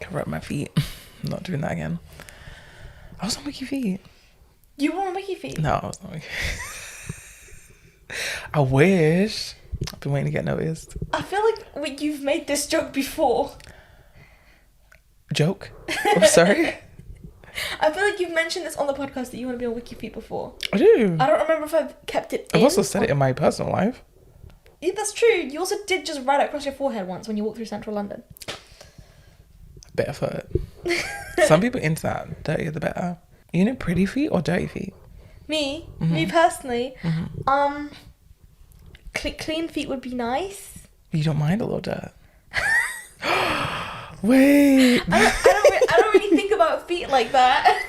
Cover up my feet. I'm not doing that again. I was on Wiki Feet. You were on Wiki Feet? No, I was not Wiki I wish. I've been waiting to get noticed. I feel like you've made this joke before. Joke? Oh, sorry. I feel like you've mentioned this on the podcast that you want to be on Wiki Feet before. I do. I don't remember if I've kept it in. I've also said it in my personal life. Yeah, that's true. You also did just write it across your forehead once when you walked through central London. Better foot. Some people into that. Dirtier the better. You know, pretty feet or dirty feet? Me Mm-hmm. personally, clean feet would be nice. You don't mind a little dirt? Wait. I don't really think about feet like that.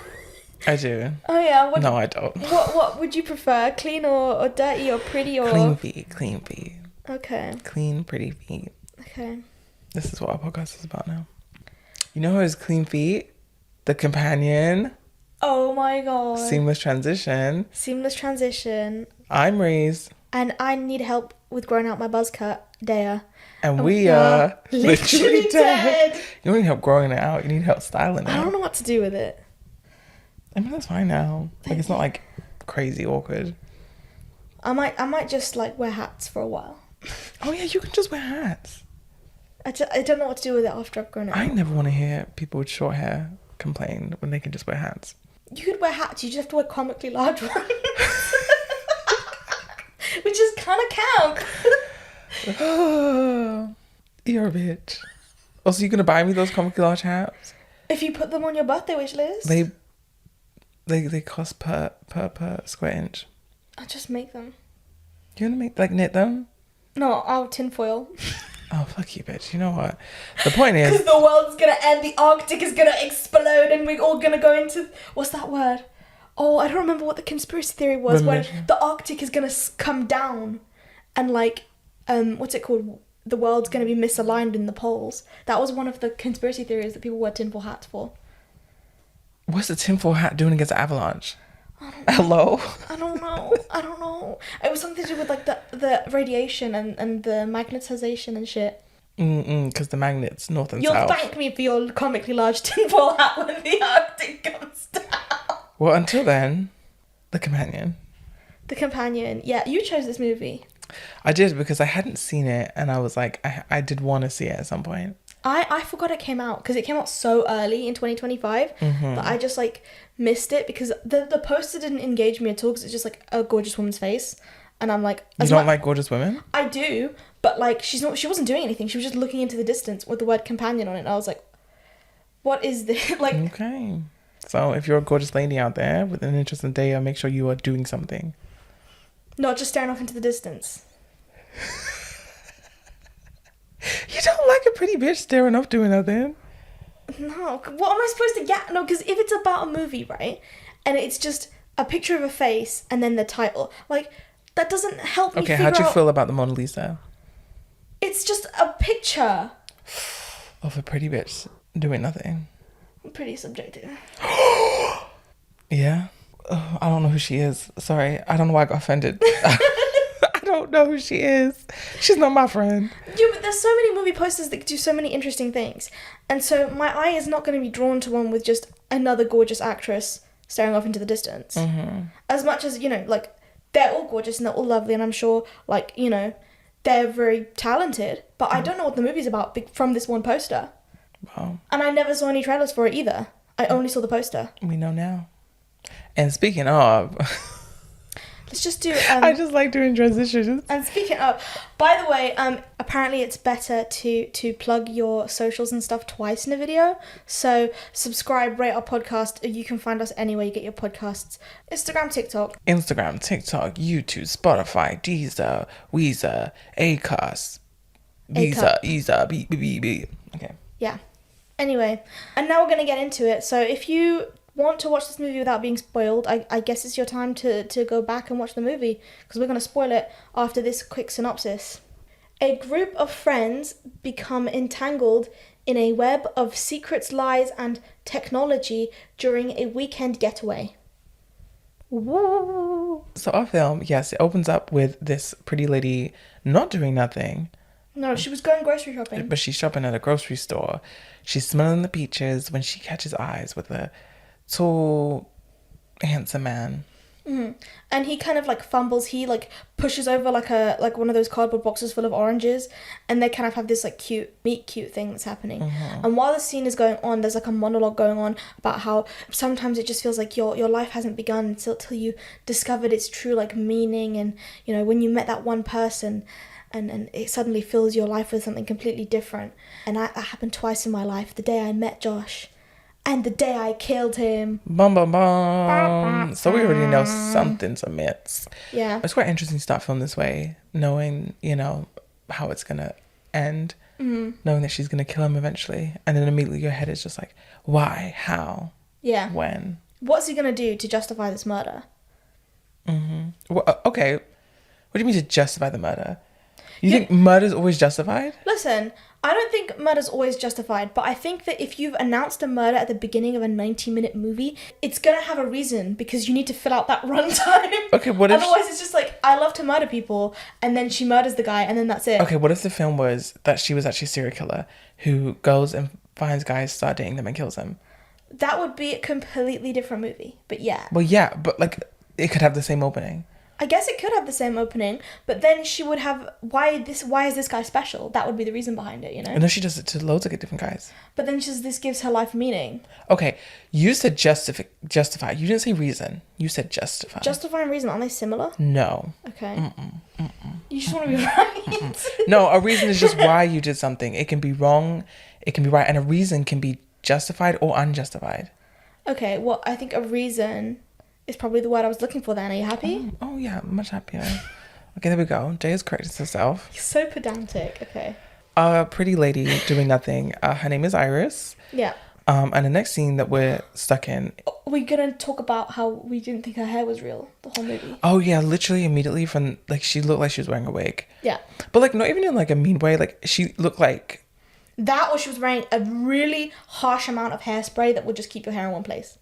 I do. Oh yeah. No, I don't. What would you prefer? Clean or dirty or pretty or? Clean feet. Clean feet. Okay. Clean, pretty feet. Okay. This is what our podcast is about now. You know who has clean feet? The Companion. Oh my god. Seamless transition. Seamless transition. I'm Reese. And I need help with growing out my buzz cut, Dea. And we are literally dead. You don't need help growing it out. You need help styling it. I don't know what to do with it. I mean, that's fine now. Like, it's not like crazy awkward. I might just like wear hats for a while. Oh yeah, you can just wear hats. I don't know what to do with it after I've grown it I out. never want to hear people with short hair complain when they can just wear hats. You could wear hats, you just have to wear comically large ones. Which is kind of camp. You're a bitch. Also, you gonna buy me those comically large hats? If you put them on your birthday wish list. They cost per square inch. I'll just make them. You gonna knit them? No, I'll tinfoil. Oh, fuck you, bitch. You know what? The point is... Because the world's gonna end, the Arctic is gonna explode, and we're all gonna go into... What's that word? Oh, I don't remember what the conspiracy theory was. When the Arctic is gonna come down, and like, what's it called? The world's gonna be misaligned in the poles. That was one of the conspiracy theories that people wear tinfoil hats for. What's the tinfoil hat doing against avalanche? Hello? I don't know. It was something to do with like the radiation and the magnetization and shit. Because the magnets north and You'll south. thank me for your comically large tinfoil hat when the Arctic comes down. Well, until then, The Companion. The Companion. Yeah, you chose this movie. I did because I hadn't seen it and I was like, I did want to see it at some point. I forgot it came out because it came out so early in 2025 that I just like missed it because the poster didn't engage me at all because it's just like a gorgeous woman's face and I'm like, you don't like gorgeous women? I do, but like she wasn't doing anything. She was just looking into the distance with the word companion on it and I was like, what is this? Like, okay, so if you're a gorgeous lady out there with an interest in Dea, make sure you are doing something, not just staring off into the distance. You don't like a pretty bitch staring off doing nothing? No, what am I supposed to get? No, because if it's about a movie, right, and it's just a picture of a face and then the title, like, that doesn't help me Okay, figure how'd you out... feel about the Mona Lisa? It's just a picture. Of a pretty bitch doing nothing. Pretty subjective. Yeah? Oh, I don't know who she is. Sorry, I don't know why I got offended. I don't know who she is. She's not my friend. Yeah, but there's so many movie posters that do so many interesting things. And so my eye is not going to be drawn to one with just another gorgeous actress staring off into the distance. Mm-hmm. As much as, you know, like, they're all gorgeous and they're all lovely and I'm sure, like, you know, they're very talented. But I don't know what the movie's about from this one poster. Wow. And I never saw any trailers for it either. I only saw the poster. We know now. And speaking of... Let's just do... I just like doing transitions. And speaking of... By the way, apparently it's better to plug your socials and stuff twice in a video. So subscribe, rate our podcast. You can find us anywhere you get your podcasts. Instagram, TikTok, YouTube, Spotify, Deezer, Weezer, Acast, Visa, beep. Okay. Yeah. Anyway, and now we're going to get into it. So if you want to watch this movie without being spoiled, I guess it's your time to go back and watch the movie because we're going to spoil it after this quick synopsis. A group of friends become entangled in a web of secrets, lies, and technology during a weekend getaway. Woo! So our film, yes, it opens up with this pretty lady not doing nothing, No, she was going grocery shopping. But she's shopping at a grocery store. She's smelling the peaches when she catches eyes with a tall, handsome man. And he kind of like fumbles. He like pushes over like one of those cardboard boxes full of oranges, and they kind of have this like cute thing that's happening. And while the scene is going on, there's like a monologue going on about how sometimes it just feels like your life hasn't begun until you discovered its true like meaning, and you know when you met that one person. And it suddenly fills your life with something completely different. And that happened twice in my life. The day I met Josh and the day I killed him. Bum, bum, bum. So we already know something's amiss. Yeah. It's quite interesting to start film this way, knowing, you know, how it's going to end, knowing that she's going to kill him eventually. And then immediately your head is just like, why? How? Yeah. When? What's he going to do to justify this murder? Well, okay. What do you mean to justify the murder? You think murder's always justified? Listen, I don't think murder's always justified, but I think that if you've announced a murder at the beginning of a 90-minute movie, it's gonna have a reason because you need to fill out that runtime. Okay, what if... Otherwise, it's just like, I love to murder people, and then she murders the guy, and then that's it. Okay, what if the film was that she was actually a serial killer who goes and finds guys, start dating them, and kills them? That would be a completely different movie, but yeah. Well, yeah, but like, it could have the same opening. I guess it could have the same opening, but then she would have, why is this guy special? That would be the reason behind it, you know? And then she does it to loads of different guys. But then this gives her life meaning. Okay, you said justify. You didn't say reason. You said justify. Justify and reason, aren't they similar? No. Okay. You just want to be right. No, a reason is just why you did something. It can be wrong, it can be right, and a reason can be justified or unjustified. Okay, well, I think a reason is probably the word I was looking for then. Are you happy? Oh yeah, much happier. Okay, there we go. Jay has corrected herself. You're so pedantic. Okay. A pretty lady doing nothing. Her name is Iris. Yeah. And the next scene that we're stuck in... We're going to talk about how we didn't think her hair was real the whole movie. Oh yeah, literally immediately from... Like, she looked like she was wearing a wig. Yeah. But like, not even in like a mean way. Like, she looked like... That or she was wearing a really harsh amount of hairspray that would just keep your hair in one place.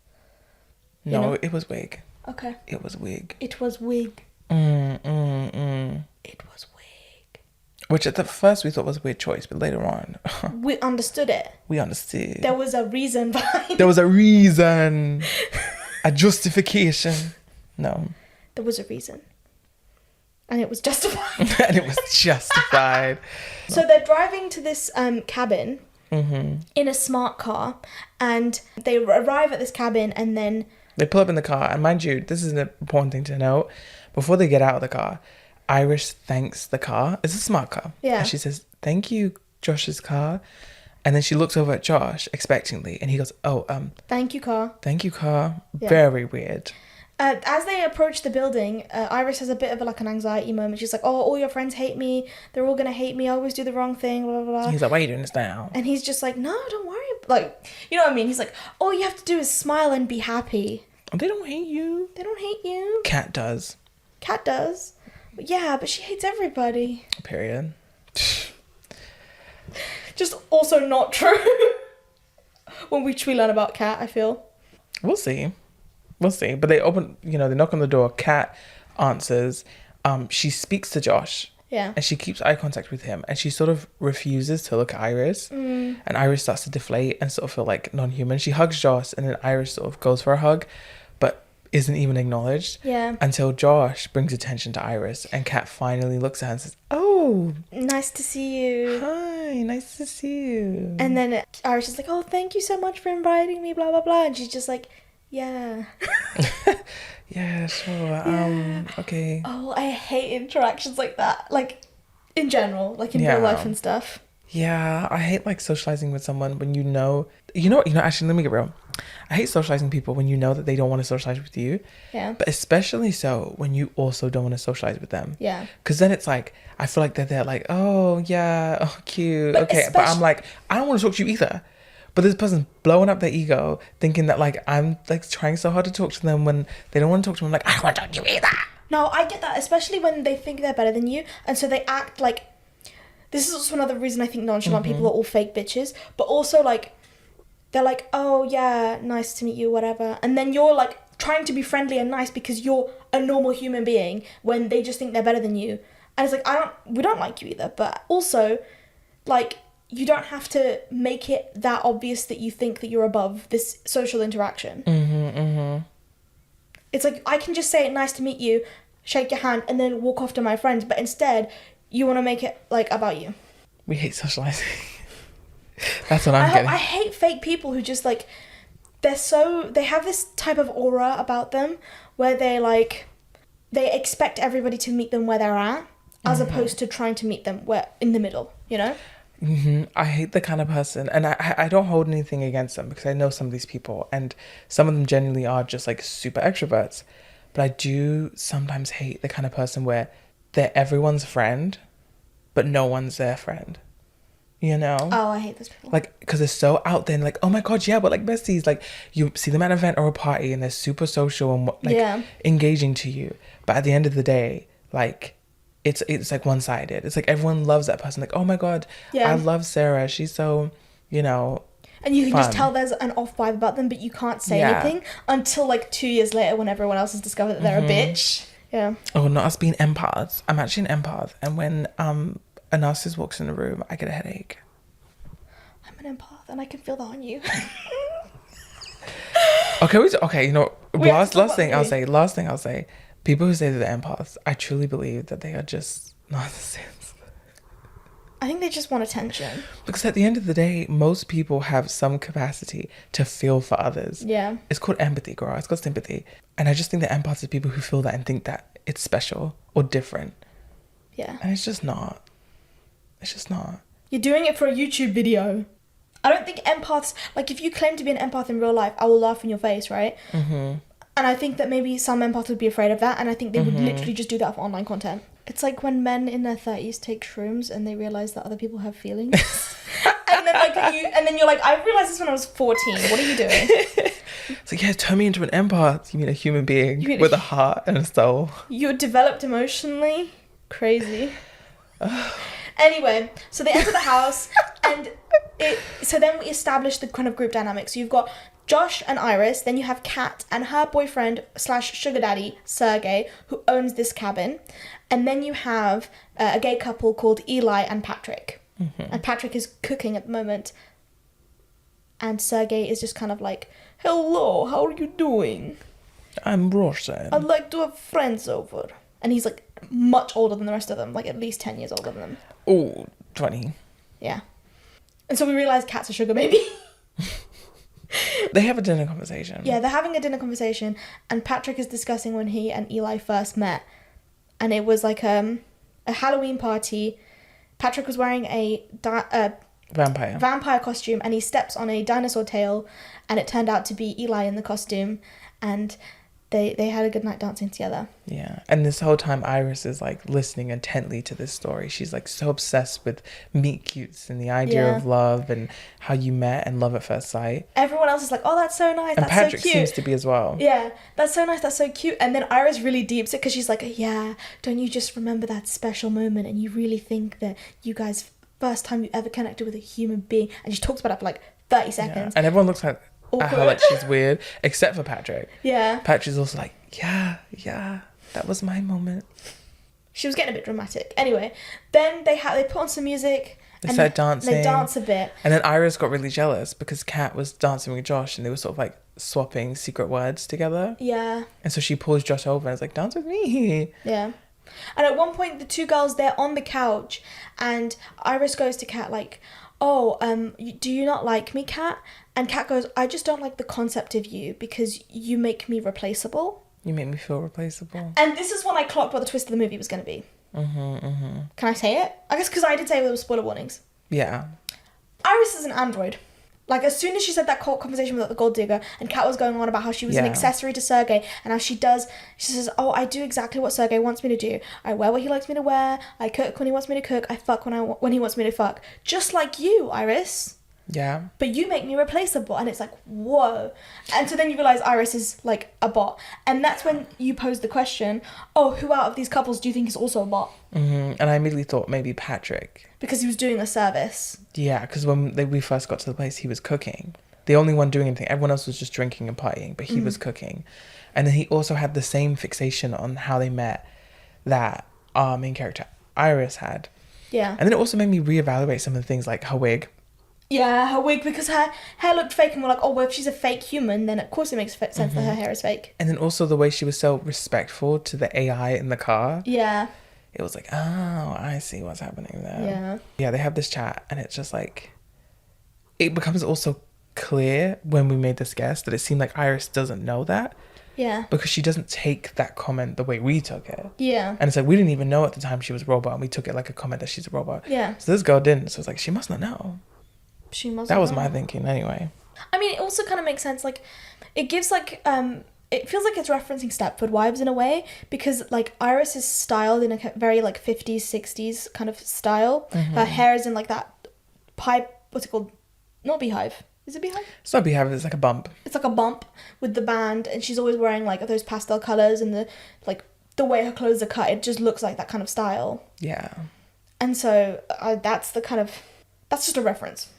No, know? it was wig. Okay. It was wig. It was wig. It was wig. Which at the first we thought was a weird choice, but later on... We understood it. we understood. There was a reason behind There was a reason. A justification. No. There was a reason. And it was justified. And it was justified. So they're driving to this cabin in a smart car, and they arrive at this cabin, and then They pull up in the car, and mind you, this is an important thing to note. Before they get out of the car, Iris thanks the car. It's a smart car. Yeah. And she says, "Thank you, Josh's car." And then she looks over at Josh expectantly, and he goes, "Oh, thank you, car. thank you, car." Yeah. Very weird. As they approach the building, Iris has a bit of an anxiety moment. She's like, "Oh, all your friends hate me. They're all gonna hate me. I always do the wrong thing, blah, blah, blah." He's like, "Why are you doing this now?" And he's just like, "No, don't worry." Like, you know what I mean? He's like, "All you have to do is smile and be happy. They don't hate you. They don't hate you. Cat does. Cat does. But yeah, but she hates everybody." Period. Just also not true. Which we learn about Cat, I feel. We'll see. But they open, they knock on the door. Kat answers. She speaks to Josh. Yeah. And she keeps eye contact with him. And she sort of refuses to look at Iris. And Iris starts to deflate and sort of feel like non-human. She hugs Josh, and then Iris sort of goes for a hug, but isn't even acknowledged. Yeah. Until Josh brings attention to Iris. And Kat finally looks at her and says, "Oh, Nice to see you." hi, nice to see you." And then Iris is like, "Oh, thank you so much for inviting me, blah, blah, blah." And she's just like, "Yeah." Yeah, sure. Okay. Oh, I hate interactions like that. Like, in general, like in Yeah. real life and stuff. Yeah, I hate like socializing with someone when actually, let me get real. I hate socializing people when you know that they don't want to socialize with you. Yeah. But especially so when you also don't want to socialize with them. Yeah. Because then it's like, I feel like they're like, "Oh, yeah, oh, cute. But okay." But I'm like, I don't want to talk to you either. But this person's blowing up their ego, thinking that like I'm like trying so hard to talk to them when they don't want to talk to me. I'm like, I don't want to talk to you either. No, I get that, especially when they think they're better than you, and so they act like... This is also another reason I think nonchalant people are all fake bitches, but also, like, they're like, "Oh, yeah, nice to meet you, whatever," and then you're, like, trying to be friendly and nice because you're a normal human being when they just think they're better than you, And it's like, we don't like you either. But also, like, you don't have to make it that obvious that you think that you're above this social interaction. It's like, I can just say, nice to meet you, shake your hand, and then walk off to my friends. But instead, you want to make it, like, about you. We hate socializing. That's what I'm getting. I hate fake people who just, like, they have this type of aura about them where they expect everybody to meet them where they're at, as opposed to trying to meet them where in the middle, you know? I hate the kind of person, and I don't hold anything against them because I know some of these people, and some of them genuinely are just like super extroverts. But I do sometimes hate the kind of person where they're everyone's friend, but no one's their friend. You know? Oh, I hate those people. Like, because they're so out there and like, oh my God, yeah, but like besties. Like, you see them at an event or a party and they're super social and like engaging to you. But at the end of the day, like, it's like one-sided. It's like everyone loves that person. Like, oh my God, I love Sarah. She's so, you know, and you can fun. just tell there's an off vibe about them, but you can't say anything until like 2 years later when everyone else has discovered that they're a bitch. Yeah. Oh, not us being empaths. I'm actually an empath. And when a narcissist walks in the room, I get a headache. I'm an empath and I can feel that on you. Okay, you know, last thing I'll say. People who say that they're empaths, I truly believe that they are just narcissists. I think they just want attention. Because at the end of the day, most people have some capacity to feel for others. Yeah. It's called empathy, girl. It's called sympathy. And I just think that empaths are people who feel that and think that it's special or different. Yeah. And it's just not. It's just not. You're doing it for a YouTube video. I don't think empaths, like if you claim to be an empath in real life, I will laugh in your face, right? Mm-hmm. And I think that maybe some empaths would be afraid of that, and I think they would literally just do that for online content. It's like when men in their 30s take shrooms and they realise that other people have feelings. and then you're like, I realised this when I was 14. What are you doing? It's like, yeah, turn me into an empath. You mean a human being with a heart and a soul. You're developed emotionally. Crazy. Anyway, so they enter the house, and so then we establish the kind of group dynamic. So you've got Josh and Iris, then you have Kat and her boyfriend / sugar daddy, Sergey, who owns this cabin. And then you have a gay couple called Eli and Patrick. Mm-hmm. And Patrick is cooking at the moment. And Sergey is just kind of like, hello, how are you doing? I'm Roshan. I'd like to have friends over. And he's like much older than the rest of them, like at least 10 years older than them. Oh, 20. Yeah. And so we realise Kat's a sugar baby. They have a dinner conversation. Yeah, they're having a dinner conversation, and Patrick is discussing when he and Eli first met. And it was like a Halloween party. Patrick was wearing a vampire costume, and he steps on a dinosaur tail, and it turned out to be Eli in the costume, and they had a good night dancing together. Yeah, and this whole time Iris is like listening intently to this story. She's like so obsessed with meet cutes and the idea of love and how you met and love at first sight. Everyone else is like, oh, that's so nice, and that's Patrick so cute. seems to be as well. Yeah, that's so nice, that's so cute. And then Iris really deeps it because she's like, yeah, don't you just remember that special moment and you really think that you guys, first time you ever connected with a human being? And she talks about it for like 30 seconds. Yeah. And everyone looks like at her like she's weird, except for Patrick. Yeah. Patrick's also like, yeah, that was my moment. She was getting a bit dramatic. Anyway, then they put on some music. They started dancing. They dance a bit. And then Iris got really jealous because Kat was dancing with Josh and they were sort of like swapping secret words together. Yeah. And so she pulls Josh over and is like, dance with me. Yeah. And at one point, the two girls, they're on the couch and Iris goes to Kat like, oh, do you not like me, Kat? And Kat goes, I just don't like the concept of you because you make me replaceable. You make me feel replaceable. And this is when I clocked what the twist of the movie was going to be. Can I say it? I guess because I did say there were spoiler warnings. Yeah. Iris is an android. Like, as soon as she said that conversation with the gold digger, and Kat was going on about how she was an accessory to Sergey, and how she says, oh, I do exactly what Sergey wants me to do. I wear what he likes me to wear, I cook when he wants me to cook, I fuck when he wants me to fuck. Just like you, Iris. Yeah. But you make me replaceable. And it's like, whoa. And so then you realise Iris is like a bot. And that's when you pose the question, oh, who out of these couples do you think is also a bot? And I immediately thought maybe Patrick. Because he was doing a service. Yeah, because when we first got to the place, he was cooking. The only one doing anything. Everyone else was just drinking and partying, but he was cooking. And then he also had the same fixation on how they met that our main character, Iris had. Yeah. And then it also made me reevaluate some of the things like her wig. Yeah, her wig, because her hair looked fake, and we're like, oh, well, if she's a fake human, then of course it makes sense that her hair is fake. And then also the way she was so respectful to the AI in the car. Yeah. It was like, oh, I see what's happening there. Yeah. Yeah, they have this chat, and it's just like, it becomes also clear when we made this guess that it seemed like Iris doesn't know that. Yeah. Because she doesn't take that comment the way we took it. Yeah. And it's like, we didn't even know at the time she was a robot, and we took it like a comment that she's a robot. Yeah. So this girl didn't. So it's like, she must not know. She must. That was my thinking anyway. I mean, it also kind of makes sense. Like, it gives like it feels like it's referencing Stepford Wives in a way, because like Iris is styled in a very like 50s 60s kind of style. Her hair is in like that pipe. What's it called? Not beehive. Is it beehive? It's not beehive. It's like a bump. It's like a bump with the band, and she's always wearing like those pastel colors, and the way her clothes are cut, it just looks like that kind of style. Yeah. And so that's just a reference.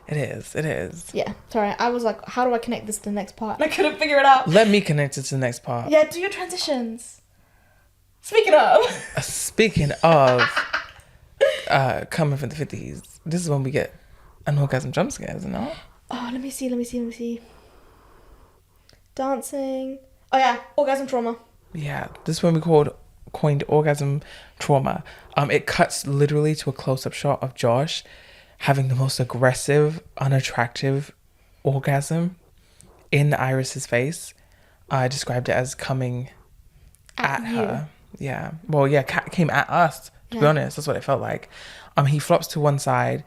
It is. It is. Yeah. Sorry, I was like, how do I connect this to the next part? And I couldn't figure it out. Let me connect it to the next part. Yeah, do your transitions. Speaking of. Speaking of coming from the 50s, this is when we get an orgasm jump scare, isn't it? Oh, let me see. Dancing. Oh yeah, orgasm trauma. Yeah, this is when we coined orgasm trauma. It cuts literally to a close-up shot of Josh having the most aggressive, unattractive orgasm in Iris's face. I described it as coming at her. Yeah. Well, yeah, Kat came at us, to be honest. That's what it felt like. He flops to one side,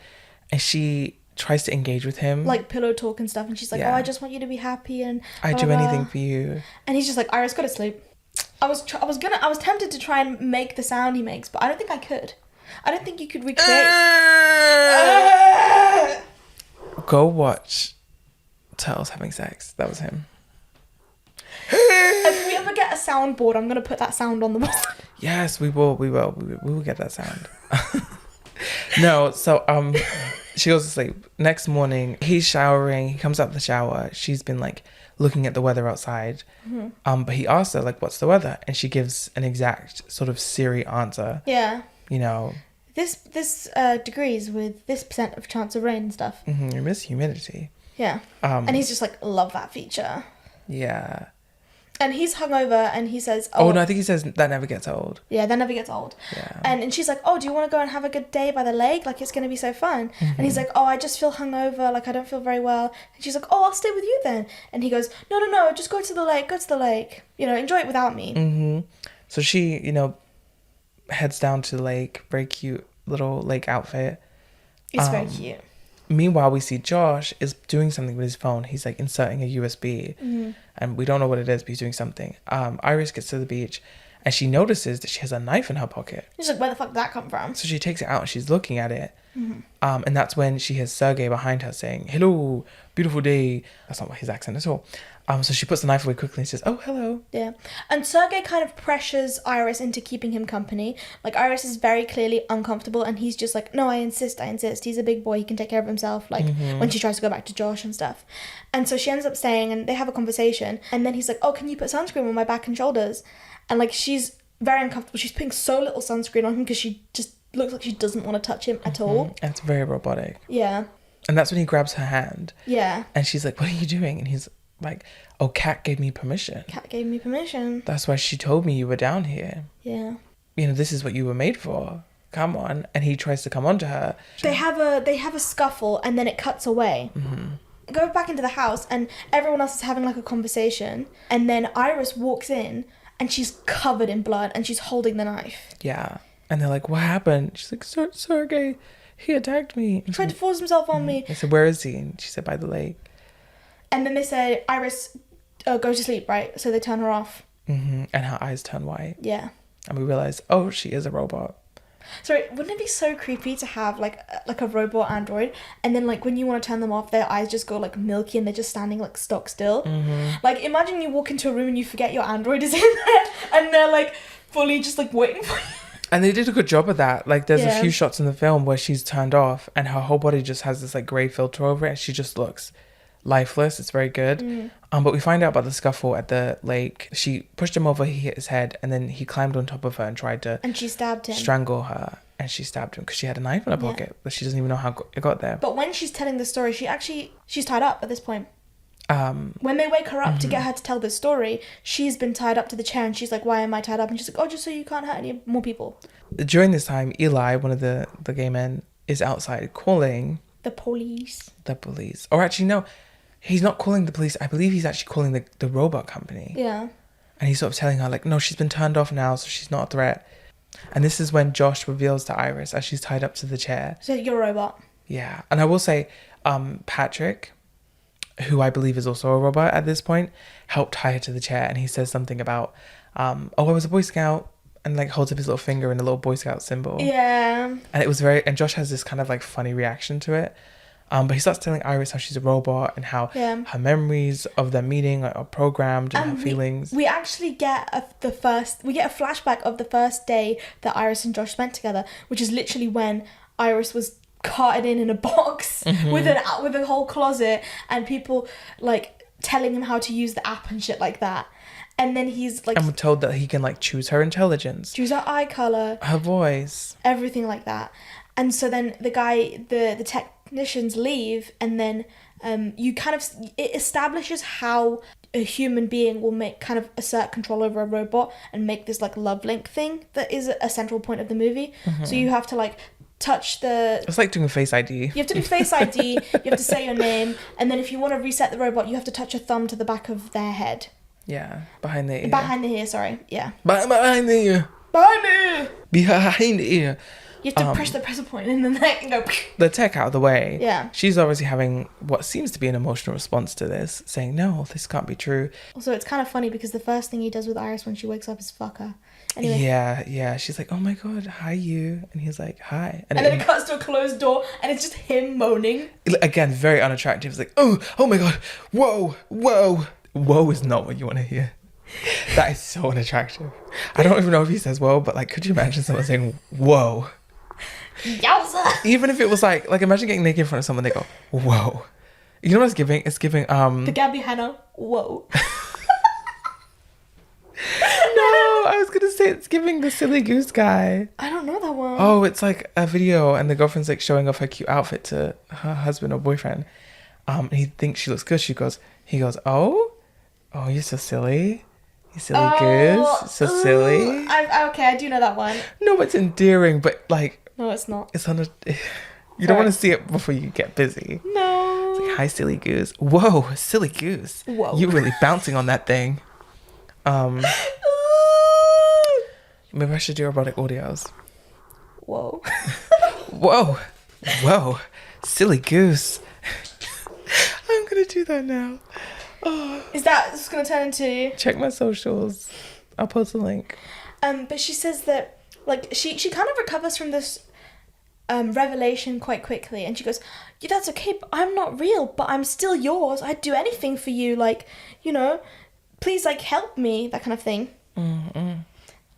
and she tries to engage with him. Like pillow talk and stuff, and she's like, oh, I just want you to be happy, and I do anything for you. And he's just like, Iris, go to sleep. I was tempted to try and make the sound he makes, but I don't think I could. I don't think you could recreate. Go watch Turtles Having Sex. That was him. If we ever get a soundboard, I'm gonna put that sound on the wall. Yes, we will. We will get that sound. No, so she goes to sleep. Next morning, he's showering. He comes out of the shower. She's been like looking at the weather outside. But he asks her like, "What's the weather?" And she gives an exact sort of Siri answer. Yeah. You know, this degrees with this % of chance of rain and stuff. You miss humidity. Yeah. And he's just like, love that feature. Yeah. And he's hungover, and he says, oh no, I think he says that never gets old. Yeah, that never gets old. Yeah. And she's like, oh, do you want to go and have a good day by the lake? Like, it's going to be so fun. And he's like, oh, I just feel hungover. Like, I don't feel very well. And she's like, oh, I'll stay with you then. And he goes, no, just go to the lake. You know, enjoy it without me. So she, you know, heads down to the lake. Very cute little lake outfit. It's very cute. Meanwhile, we see Josh is doing something with his phone. He's like inserting a USB, and we don't know what it is, but he's doing something. Iris gets to the beach, and she notices that she has a knife in her pocket. She's like, where the fuck did that come from? So she takes it out, and she's looking at it. And that's when she hears Sergey behind her saying, hello, beautiful day. That's not his accent at all. So she puts the knife away quickly and says, oh, hello. Yeah. And Sergey kind of pressures Iris into keeping him company. Like, Iris is very clearly uncomfortable, and he's just like, no, I insist. He's a big boy. He can take care of himself. Like, when she tries to go back to Josh and stuff. And so she ends up staying, and they have a conversation. And then he's like, oh, can you put sunscreen on my back and shoulders? And, like, she's very uncomfortable. She's putting so little sunscreen on him because she just looks like she doesn't want to touch him at all. And it's very robotic. Yeah. And that's when he grabs her hand. Yeah. And she's like, what are you doing? And he's like, oh, Kat gave me permission. Kat gave me permission. That's why she told me you were down here. Yeah. You know, this is what you were made for. Come on. And he tries to come on to her. They have a scuffle, and then it cuts away. Go back into the house, and everyone else is having like a conversation, and then Iris walks in, and she's covered in blood, and she's holding the knife. Yeah. And they're like, what happened? She's like, Sergey, he attacked me. He tried to force himself on me. They said, where is he? And she said, by the lake. And then they said, Iris, go to sleep, right? So they turn her off. And her eyes turn white. Yeah. And we realize, oh, she is a robot. Sorry, wouldn't it be so creepy to have like a robot android, and then like when you want to turn them off, their eyes just go like milky, and they're just standing like stock still? Like, imagine you walk into a room and you forget your android is in there, and they're like fully just like waiting for you. And they did a good job of that. Like, there's a few shots in the film where she's turned off, and her whole body just has this like grey filter over it, and she just looks lifeless. It's very good. But we find out about the scuffle at the lake. She pushed him over, he hit his head, and then he climbed on top of her and tried to And she stabbed him. strangle her. And she stabbed him because she had a knife in her pocket, but she doesn't even know how it got there. But when she's telling the story, she's tied up at this point. When they wake her up to get her to tell the story, she's been tied up to the chair, and she's like, why am I tied up? And she's like, oh, just so you can't hurt any more people. During this time, Eli, one of the gay men, is outside calling The police. Or actually, no, he's not calling the police. I believe he's actually calling the robot company. Yeah. And he's sort of telling her, like, no, she's been turned off now, so she's not a threat. And this is when Josh reveals to Iris as she's tied up to the chair. So you're a robot. Yeah. And I will say, Patrick, who I believe is also a robot at this point, helped tie her to the chair. And he says something about, I was a Boy Scout, and like holds up his little finger in a little Boy Scout symbol. Yeah. And it was and Josh has this kind of like funny reaction to it. But he starts telling Iris how she's a robot and how her memories of their meeting are programmed and her feelings. We actually get a flashback of the first day that Iris and Josh spent together, which is literally when Iris was carted in a box with a whole closet, and people like telling him how to use the app and shit like that. And then he's like, and we're told that he can like choose her intelligence, choose her eye color, her voice, everything like that. And so then the technicians leave, and then it establishes how a human being will assert control over a robot and make this like love link thing that is a central point of the movie. So you have to like touch it's like doing Face ID. You have to do Face ID, you have to say your name, and then if you want to reset the robot, you have to touch a thumb to the back of their head. Yeah, behind the ear. Behind the ear, sorry. Yeah. Behind the ear. Behind the ear. Behind the ear. You have to press the pressure point in the neck and go. The tech out of the way. Yeah. She's obviously having what seems to be an emotional response to this, saying, no, this can't be true. Also, it's kind of funny because the first thing he does with Iris when she wakes up is fuck her. Anyway. Yeah. She's like, oh my God, hi you. And he's like, hi. And then it cuts to a closed door and it's just him moaning. Again, very unattractive. It's like, oh my God, whoa. Whoa is not what you want to hear. That is so unattractive. I don't even know if he says whoa, but like, could you imagine someone saying whoa? Yowza! Even if it was like imagine getting naked in front of someone, they go, whoa. You know what it's giving? It's giving, the Gabby Hanna, whoa. No, I was going to say it's giving the Silly Goose guy. I don't know that one. Oh, it's like a video and the girlfriend's like showing off her cute outfit to her husband or boyfriend. And he thinks she looks good. He goes, oh, you're so silly. You silly goose. So silly. I do know that one. No, it's endearing, but like... No, it's not. It's you don't want to see it before you get busy. No. It's like, hi, silly goose. Whoa, silly goose. Whoa. You're really bouncing on that thing. Maybe I should do robotic audios. Whoa. Whoa. Silly goose. I'm going to do that now. Oh. Is that just going to turn into... Check my socials. I'll post a link. But she says that, like, she kind of recovers from this revelation quite quickly. And she goes, yeah, that's okay, but I'm not real, but I'm still yours. I'd do anything for you. Like, please, like, help me. That kind of thing. Mm-hmm.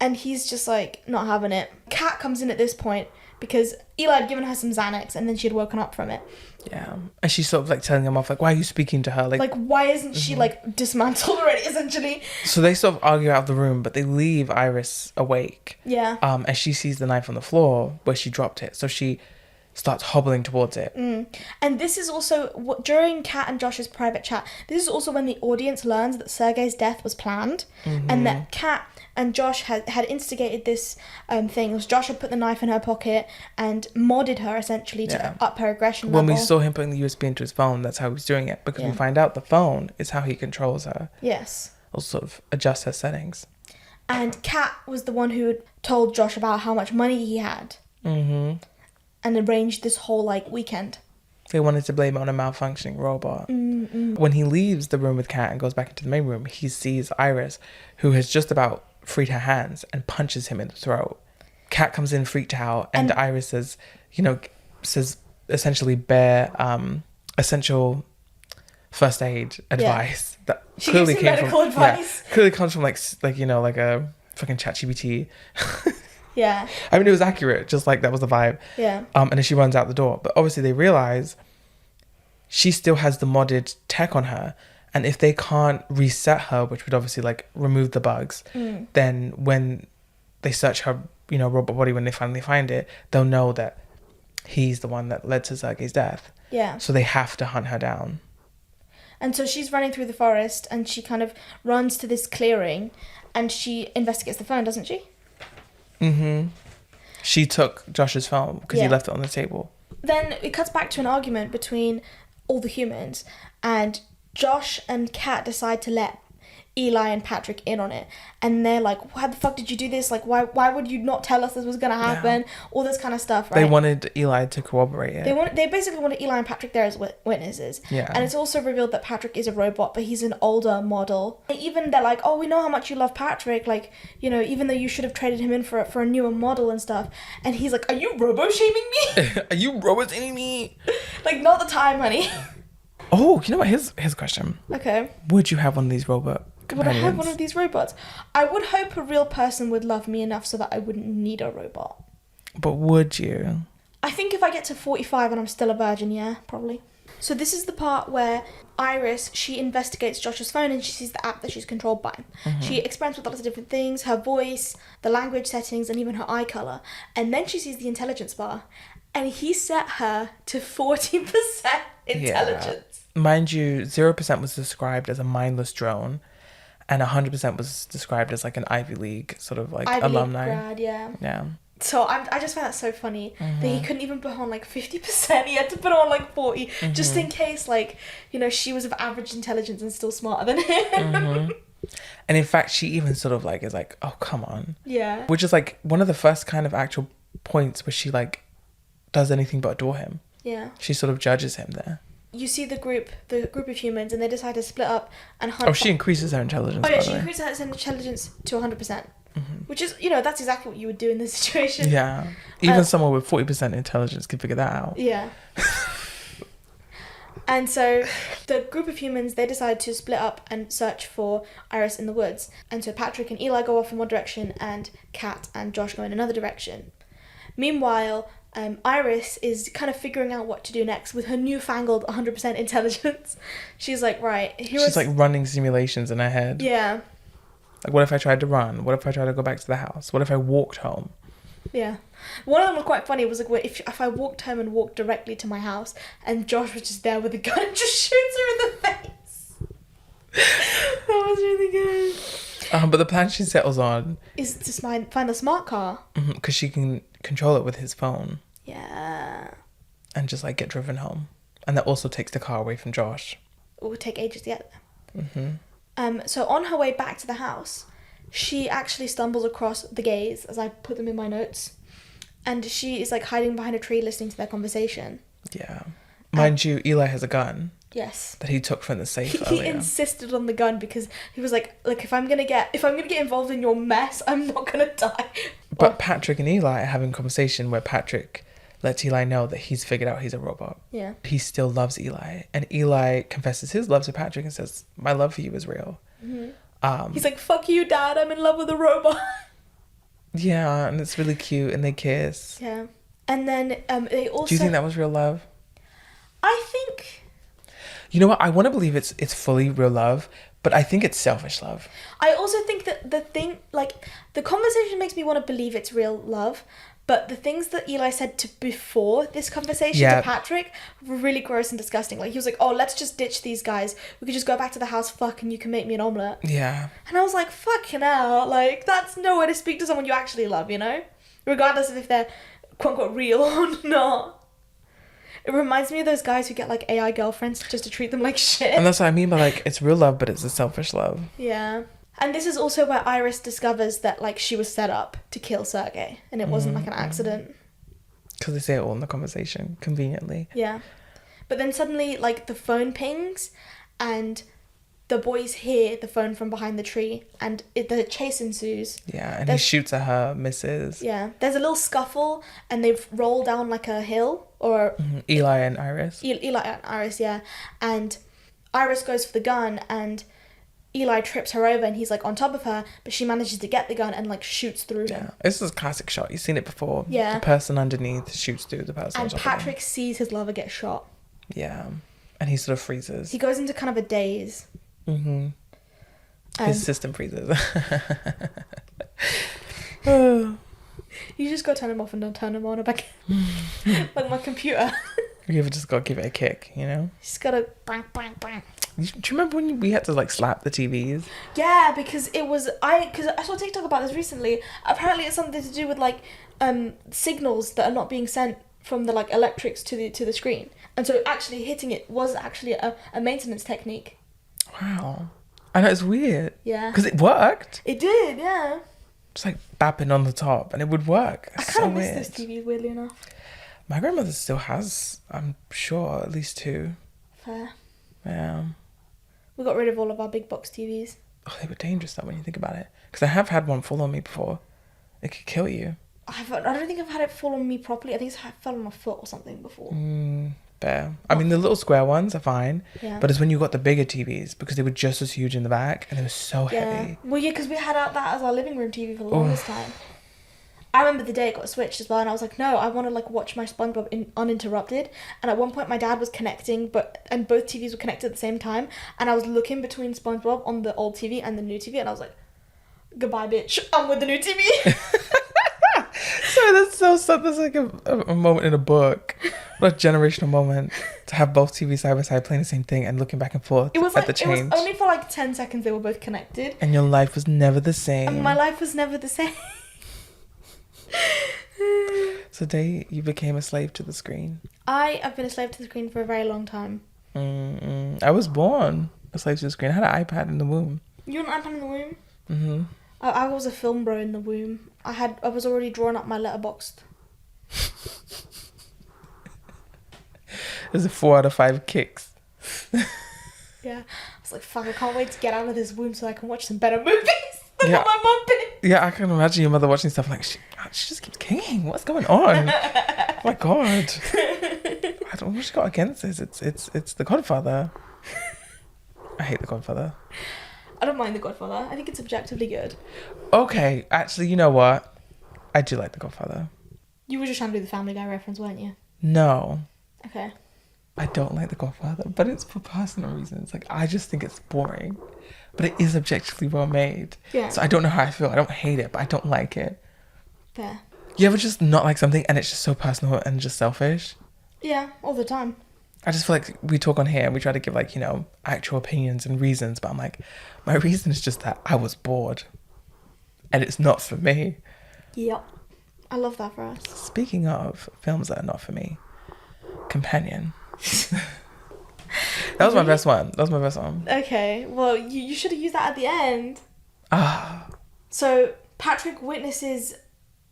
And he's just, like, not having it. Kat comes in at this point because Eli had given her some Xanax and then she had woken up from it. Yeah. And she's sort of like telling him off, like, why are you speaking to her? Like why isn't she like dismantled already, essentially? So they sort of argue out of the room, but they leave Iris awake. Yeah. And she sees the knife on the floor where she dropped it. So she starts hobbling towards it. And this is also, during Kat and Josh's private chat, this is also when the audience learns that Sergei's death was planned. And that Kat and Josh had instigated this thing. It was Josh had put the knife in her pocket and modded her, essentially, to up her aggression level. When we saw him putting the USB into his phone, that's how he was doing it. Because we find out the phone is how he controls her. Yes. Or sort of adjusts her settings. And Kat was the one who had told Josh about how much money he had. And arranged this whole, like, weekend. They wanted to blame it on a malfunctioning robot. When he leaves the room with Kat and goes back into the main room, he sees Iris, who has just about freed her hands, and punches him in the throat. Kat comes in freaked out, and Iris says essentially bare essential first aid advice that she clearly gives him medical advice. Clearly comes from like a fucking ChatGPT. Yeah. I mean, it was accurate, just like that was the vibe. Yeah. And then she runs out the door. But obviously they realize she still has the modded tech on her. And if they can't reset her, which would obviously like remove the bugs, then when they search her, you know, robot body, when they finally find it, they'll know that he's the one that led to Sergei's death. Yeah. So they have to hunt her down. And so she's running through the forest and she kind of runs to this clearing and she investigates the phone, doesn't she? Mm-hmm. She took Josh's phone because he left it on the table. Then it cuts back to an argument between all the humans, and Josh and Kat decide to let Eli and Patrick in on it, and they're like, "Why the fuck did you do this? Like, why would you not tell us this was gonna happen?" Yeah. All this kind of stuff, right? They wanted Eli to corroborate it. They basically wanted Eli and Patrick there as witnesses. Yeah. And it's also revealed that Patrick is a robot, but he's an older model. Even they're like, "Oh, we know how much you love Patrick. Like, you know, even though you should have traded him in for a newer model and stuff." And he's like, "Are you robo-shaming me? Are you robo-shaming me? Like, not the time, honey." Oh, you know what? Here's a question. Okay. Would you have one of these robot companions? Would I have one of these robots? I would hope a real person would love me enough so that I wouldn't need a robot. But would you? I think if I get to 45 and I'm still a virgin, yeah, probably. So this is the part where Iris, she investigates Josh's phone and she sees the app that she's controlled by. Mm-hmm. She experiments with lots of different things, her voice, the language settings, and even her eye colour. And then she sees the intelligence bar. And he set her to 40% intelligence. Yeah. Mind you, 0% was described as a mindless drone, and 100% was described as like an Ivy League sort of like Ivy alumni. League grad, yeah. Yeah. So I just found that so funny that he couldn't even put on like 50%. He had to put on like 40, just in case, like, you know, she was of average intelligence and still smarter than him. And in fact, she even sort of like is like, "Oh, come on." Yeah. Which is like one of the first kind of actual points where she like does anything but adore him. Yeah. She sort of judges him there. You see the group of humans, and they decide to split up and hunt. Oh, she increases her intelligence. Oh yeah, she increases her intelligence to 100%, which is, you know, that's exactly what you would do in this situation. Yeah, even someone with 40% intelligence can figure that out. Yeah. And so the group of humans, they decide to split up and search for Iris in the woods. And so Patrick and Eli go off in one direction, and Kat and Josh go in another direction. Meanwhile, Iris is kind of figuring out what to do next with her newfangled 100% intelligence. She's like, right, she's like running simulations in her head. Yeah. Like, what if I tried to run? What if I tried to go back to the house? What if I walked home? Yeah. One of them was quite funny. Was like, if I walked home and walked directly to my house, and Josh was just there with a gun and just shoots her in the face. That was really good. But the plan she settles on is to find the smart car. Because she can control it with his phone. Yeah. And just like get driven home. And that also takes the car away from Josh. It would take ages to get there. So on her way back to the house, she actually stumbles across the gays, as I put them in my notes. And she is like hiding behind a tree listening to their conversation. Yeah. Mind you, Eli has a gun. Yes. That he took from the safe He earlier. insisted on the gun because he was like, if I'm gonna get involved in your mess, I'm not gonna die. But Patrick and Eli are having a conversation where Patrick lets Eli know that he's figured out he's a robot. Yeah. He still loves Eli. And Eli confesses his love to Patrick and says, "My love for you is real." He's like, "Fuck you, Dad, I'm in love with a robot." Yeah, and it's really cute, and they kiss. Yeah. And then they also... Do you think that was real love? I think... You know what? I want to believe it's fully real love, but I think it's selfish love. I also think that the conversation makes me want to believe it's real love, but the things that Eli said before this conversation to Patrick were really gross and disgusting. Like, he was like, "Oh, let's just ditch these guys. We could just go back to the house, fuck, and you can make me an omelette." Yeah. And I was like, fucking hell, like, that's no way to speak to someone you actually love, you know? Regardless of if they're, quote-unquote, real or not. It reminds me of those guys who get, like, AI girlfriends just to treat them like shit. And that's what I mean by, like, it's real love, but it's a selfish love. Yeah. And this is also where Iris discovers that, like, she was set up to kill Sergei, and it wasn't, like, an accident. Because they say it all in the conversation, conveniently. Yeah. But then suddenly, like, the phone pings, and the boys hear the phone from behind the tree, and the chase ensues. Yeah, and he shoots at her, misses. Yeah. There's a little scuffle, and they've rolled down, like, a hill, or... Eli and Iris. Eli and Iris, yeah. And Iris goes for the gun, and Eli trips her over, and he's, like, on top of her, but she manages to get the gun and, like, shoots through him. This is a classic shot. You've seen it before. Yeah. The person underneath shoots through the person on and top Patrick of sees his lover get shot. Yeah. And he sort of freezes. He goes into kind of a daze. Mm-hmm. His system freezes. Oh. You just go turn him off and don't turn him on back. Like my computer. You ever just got to give it a kick, you know? Just gotta bang, bang, bang. Do you remember when we had to like slap the TVs? Yeah, because because I saw TikTok about this recently. Apparently it's something to do with like signals that are not being sent from the like electrics to the screen. And so actually hitting it was actually a maintenance technique. Wow. I know, it's weird. Yeah. Because it worked. It did, yeah. Just like bapping on the top and it would work. I kind of miss those TVs, weirdly enough. My grandmother still has, I'm sure, at least 2. Fair. Yeah. We got rid of all of our big box TVs. Oh, they were dangerous though when you think about it. Because I have had one fall on me before. It could kill you. I don't think I've had it fall on me properly. I think it's fell on my foot or something before. Fair. I mean, the little square ones are fine. Yeah. But it's when you got the bigger TVs because they were just as huge in the back and they were so heavy. Well, yeah, because we had that as our living room TV for the longest time. I remember the day it got switched as well, and I was like, no, I want to like watch my SpongeBob uninterrupted. And at one point, my dad was connecting, and both TVs were connected at the same time, and I was looking between SpongeBob on the old TV and the new TV, and I was like, goodbye, bitch, I'm with the new TV. Sorry, that's so sad. That's like a moment in a book. What a generational moment to have both TVs side by side playing the same thing and looking back and forth at the change. It was only for like 10 seconds they were both connected. And your life was never the same. And my life was never the same. So Day, you became a slave to the screen. I have been a slave to the screen for a very long time. I was born a slave to the screen. I had an iPad in the womb. You had an iPad in the womb? Mm-hmm. I was a film bro in the womb. I was already drawing up my letterboxd. There's a 4 out of 5 kicks. Yeah. I was like, fuck, I can't wait to get out of this womb so I can watch some better movies than Yeah. what my mum did. Yeah, I can imagine your mother watching stuff like, she just keeps kicking. What's going on? Oh my God. I don't know what she got against this. It's The Godfather. I hate The Godfather. I don't mind The Godfather. I think it's objectively good. Okay, actually, you know what? I do like The Godfather. You were just trying to do the Family Guy reference, weren't you? No. Okay. I don't like The Godfather, but it's for personal reasons. Like, I just think it's boring. But it is objectively well made. Yeah. So I don't know how I feel. I don't hate it, but I don't like it. Fair. You ever just not like something and it's just so personal and just selfish? Yeah, all the time. I just feel like we talk on here and we try to give like, you know, actual opinions and reasons, but I'm like, my reason is just that I was bored. And it's not for me. Yep. I love that for us. Speaking of films that are not for me, Companion. That was my best one. Okay, well, you should have used that at the end. Ah. So, Patrick witnesses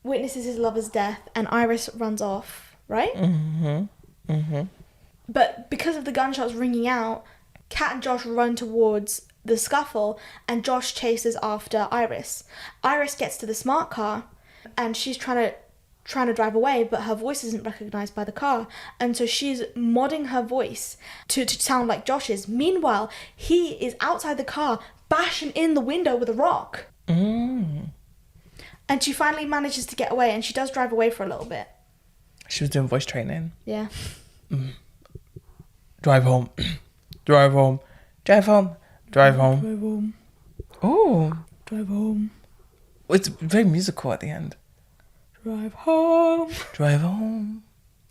his lover's death and Iris runs off, right? Mm-hmm. Mm-hmm. But because of the gunshots ringing out, Kat and Josh run towards the scuffle and Josh chases after Iris. Iris gets to the smart car and she's trying to drive away, but her voice isn't recognised by the car, and so she's modding her voice to sound like Josh's. Meanwhile, he is outside the car bashing in the window with a rock. And she finally manages to get away, and she does drive away for a little bit. She was doing voice training. Yeah. Drive home. Drive home. Drive home. Drive home. Drive home. Oh. Drive home. It's very musical at the end. Drive home. Drive home.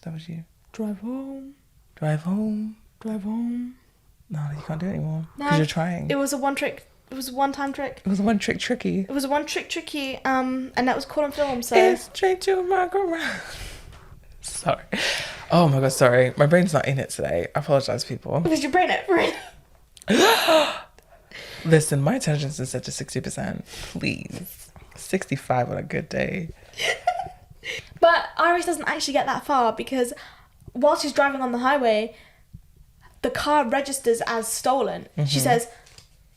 That was you. Drive home. Drive home. Drive home. No, you can't do it anymore. Because you're trying. It was a one-time trick. It was a one-trick tricky. It was a one-trick tricky, and that was caught on film, so... It's straight to my garage. Sorry. Oh my God, sorry. My brain's not in it today. I apologize, people. Was your brain it? Listen, my intelligence is set to 60%. Please. 65 on a good day. But Iris doesn't actually get that far because while she's driving on the highway, the car registers as stolen. She says,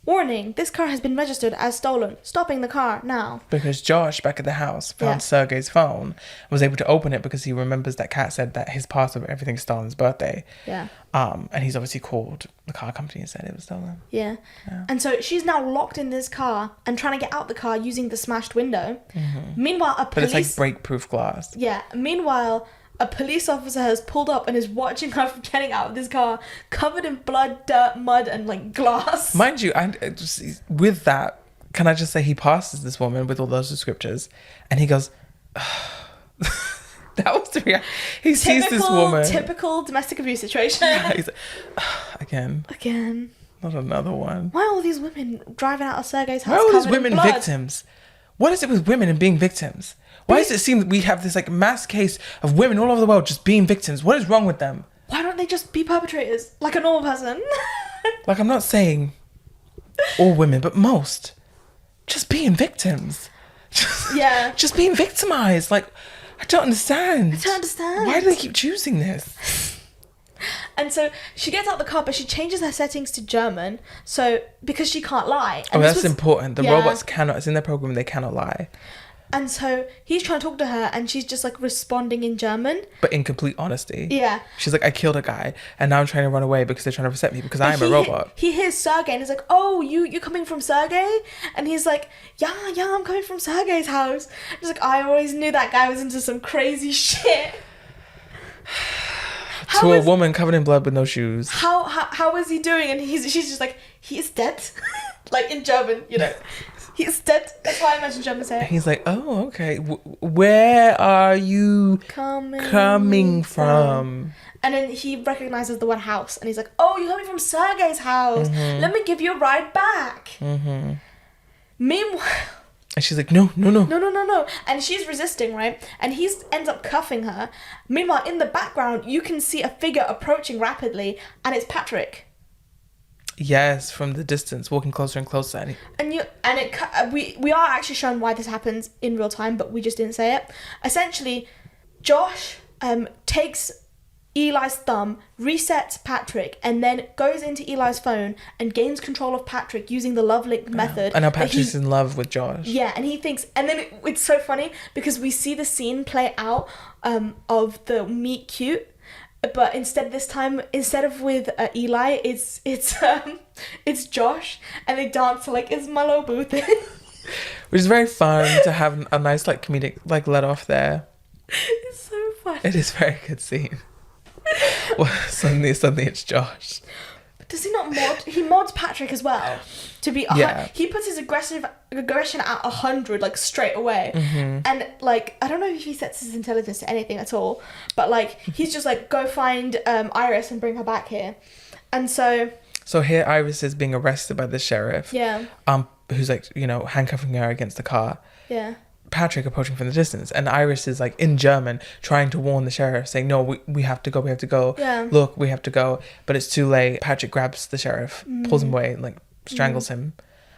"Warning, this car has been registered as stolen. Stopping the car now." Because Josh, back at the house, found Sergei's phone and was able to open it because he remembers that Kat said that his password, everything's stolen, his birthday. Yeah. And he's obviously called the car company and said it was stolen. Yeah. And so she's now locked in this car and trying to get out the car using the smashed window. Meanwhile, But it's like break-proof glass. Yeah. Meanwhile, a police officer has pulled up and is watching her from getting out of this car, covered in blood, dirt, mud, and like glass. Mind you, with that, can I just say he passes this woman with all those descriptors, and he goes, that was the reaction. He sees this woman. Typical domestic abuse situation. Yeah, he's like, again. Not another one. Why are all these women driving out of Sergei's house? Why are all these covered in women blood? victims? What is it with women and being victims? Why does it seem that we have this like mass case of women all over the world just being victims? What is wrong with them? Why don't they just be perpetrators like a normal person? Like, I'm not saying all women, but most. Just being victims. Just being victimized. Like, I don't understand. Why do they keep choosing this? And so she gets out the car, but she changes her settings to German, so because she can't lie. And that's important. The robots cannot. It's in their program. They cannot lie. And so he's trying to talk to her, and she's just like responding in German, but in complete honesty. Yeah. She's like, I killed a guy, and now I'm trying to run away because they're trying to reset me because I am a robot. He hears Sergei, and he's like, "Oh, you coming from Sergei?" And he's like, "Yeah, I'm coming from Sergei's house." He's like, "I always knew that guy was into some crazy shit." To a woman covered in blood with no shoes. How is he doing? And she's just like, "He is dead," like in German, you know. He's dead. That's why I imagine German saying. He's like, oh, okay. Where are you coming from? And then he recognizes the word house, and he's like, "Oh, you're coming from Sergei's house. Mm-hmm. Let me give you a ride back." Mm-hmm. Meanwhile, and she's like, no. And she's resisting, right? And he ends up cuffing her. Meanwhile, in the background, you can see a figure approaching rapidly, and it's Patrick. Yes, from the distance, walking closer and closer. We are actually shown why this happens in real time, but we just didn't say it. Essentially, Josh takes Eli's thumb, resets Patrick, and then goes into Eli's phone and gains control of Patrick using the love link method. And now Patrick's in love with Josh. Yeah, and he thinks, and then it's so funny because we see the scene play out of the meet cute. But instead of with Eli, it's Josh, and they dance to like "Is Mallow Booth," which is very fun to have a nice like comedic like let off there. It's so fun. It is a very good scene. Well, suddenly it's Josh. But does he not mod? He mods Patrick as well to be. He puts his aggression at 100 like straight away, and like I don't know if he sets his intelligence to anything at all, but like he's just like go find Iris and bring her back here, and so here Iris is being arrested by the sheriff. Yeah. Who's like handcuffing her against the car. Yeah. Patrick approaching from the distance, and Iris is like in German trying to warn the sheriff, saying, "No, we have to go. Yeah. Look, we have to go." But it's too late. Patrick grabs the sheriff, pulls him away, and like strangles him.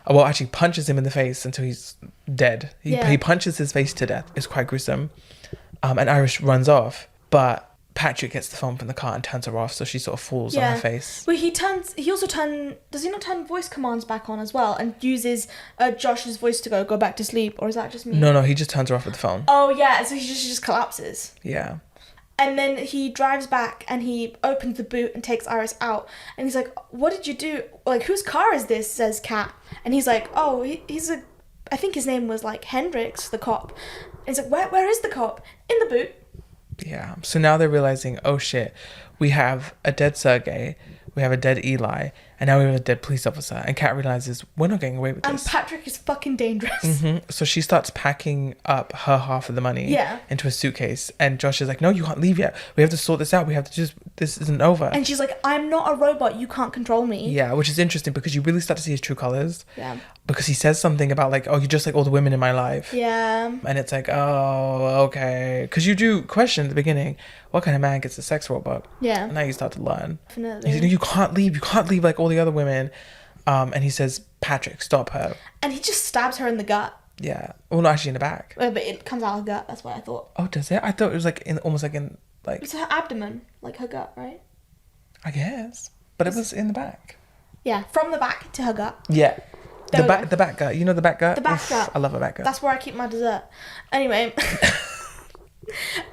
Well, actually punches him in the face until he's dead. He punches his face to death. It's quite gruesome. And Iris runs off, but Patrick gets the phone from the car and turns her off, so she sort of falls on her face. Well, does he not turn voice commands back on as well and uses Josh's voice to go back to sleep, or is that just me? No, he just turns her off with the phone. Oh yeah, so she just collapses. Yeah. And then he drives back and he opens the boot and takes Iris out, and he's like, "What did you do? Like, whose car is this?" says Kat. And he's like, "Oh, I think his name was like Hendrix, the cop." And he's like, where is the cop? In the boot. Yeah. So now they're realizing, oh shit, we have a dead Sergei, we have a dead Eli, and now we have a dead police officer. And Kat realizes we're not getting away with this. And Patrick is fucking dangerous. Mm-hmm. So she starts packing up her half of the money into a suitcase. And Josh is like, no, you can't leave yet. We have to sort this out. We have to this isn't over. And she's like, I'm not a robot. You can't control me. Yeah, which is interesting because you really start to see his true colors. Yeah. Because he says something about like, oh, you're just like all the women in my life. Yeah. And it's like, oh, okay. Because you do question at the beginning, what kind of man gets a sex robot? Yeah. And now you start to learn. Definitely. He's like, you can't leave like all the other women. And he says, Patrick, stop her. And he just stabs her in the gut. Yeah. Well, not actually in the back. But it comes out her gut. That's what I thought. Oh, does it? I thought it was like almost like in like. It's her abdomen, like her gut, right? I guess, but it was in the back. Yeah, from the back to her gut. Yeah. The back gut. You know the back gut? The back gut. I love a back gut. That's where I keep my dessert. Anyway.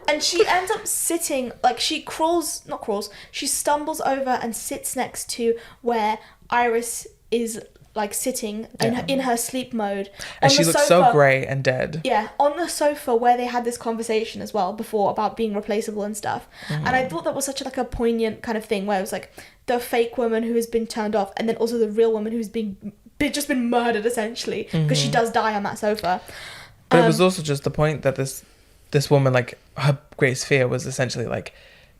And she ends up sitting, like she stumbles over and sits next to where Iris is like sitting in her sleep mode. And she looks so grey and dead. Yeah, on the sofa where they had this conversation as well before about being replaceable and stuff. And I thought that was such like a poignant kind of thing where it was like the fake woman who has been turned off and then also the real woman who's just been murdered essentially because she does die on that sofa. But it was also just the point that this woman, like, her greatest fear was essentially like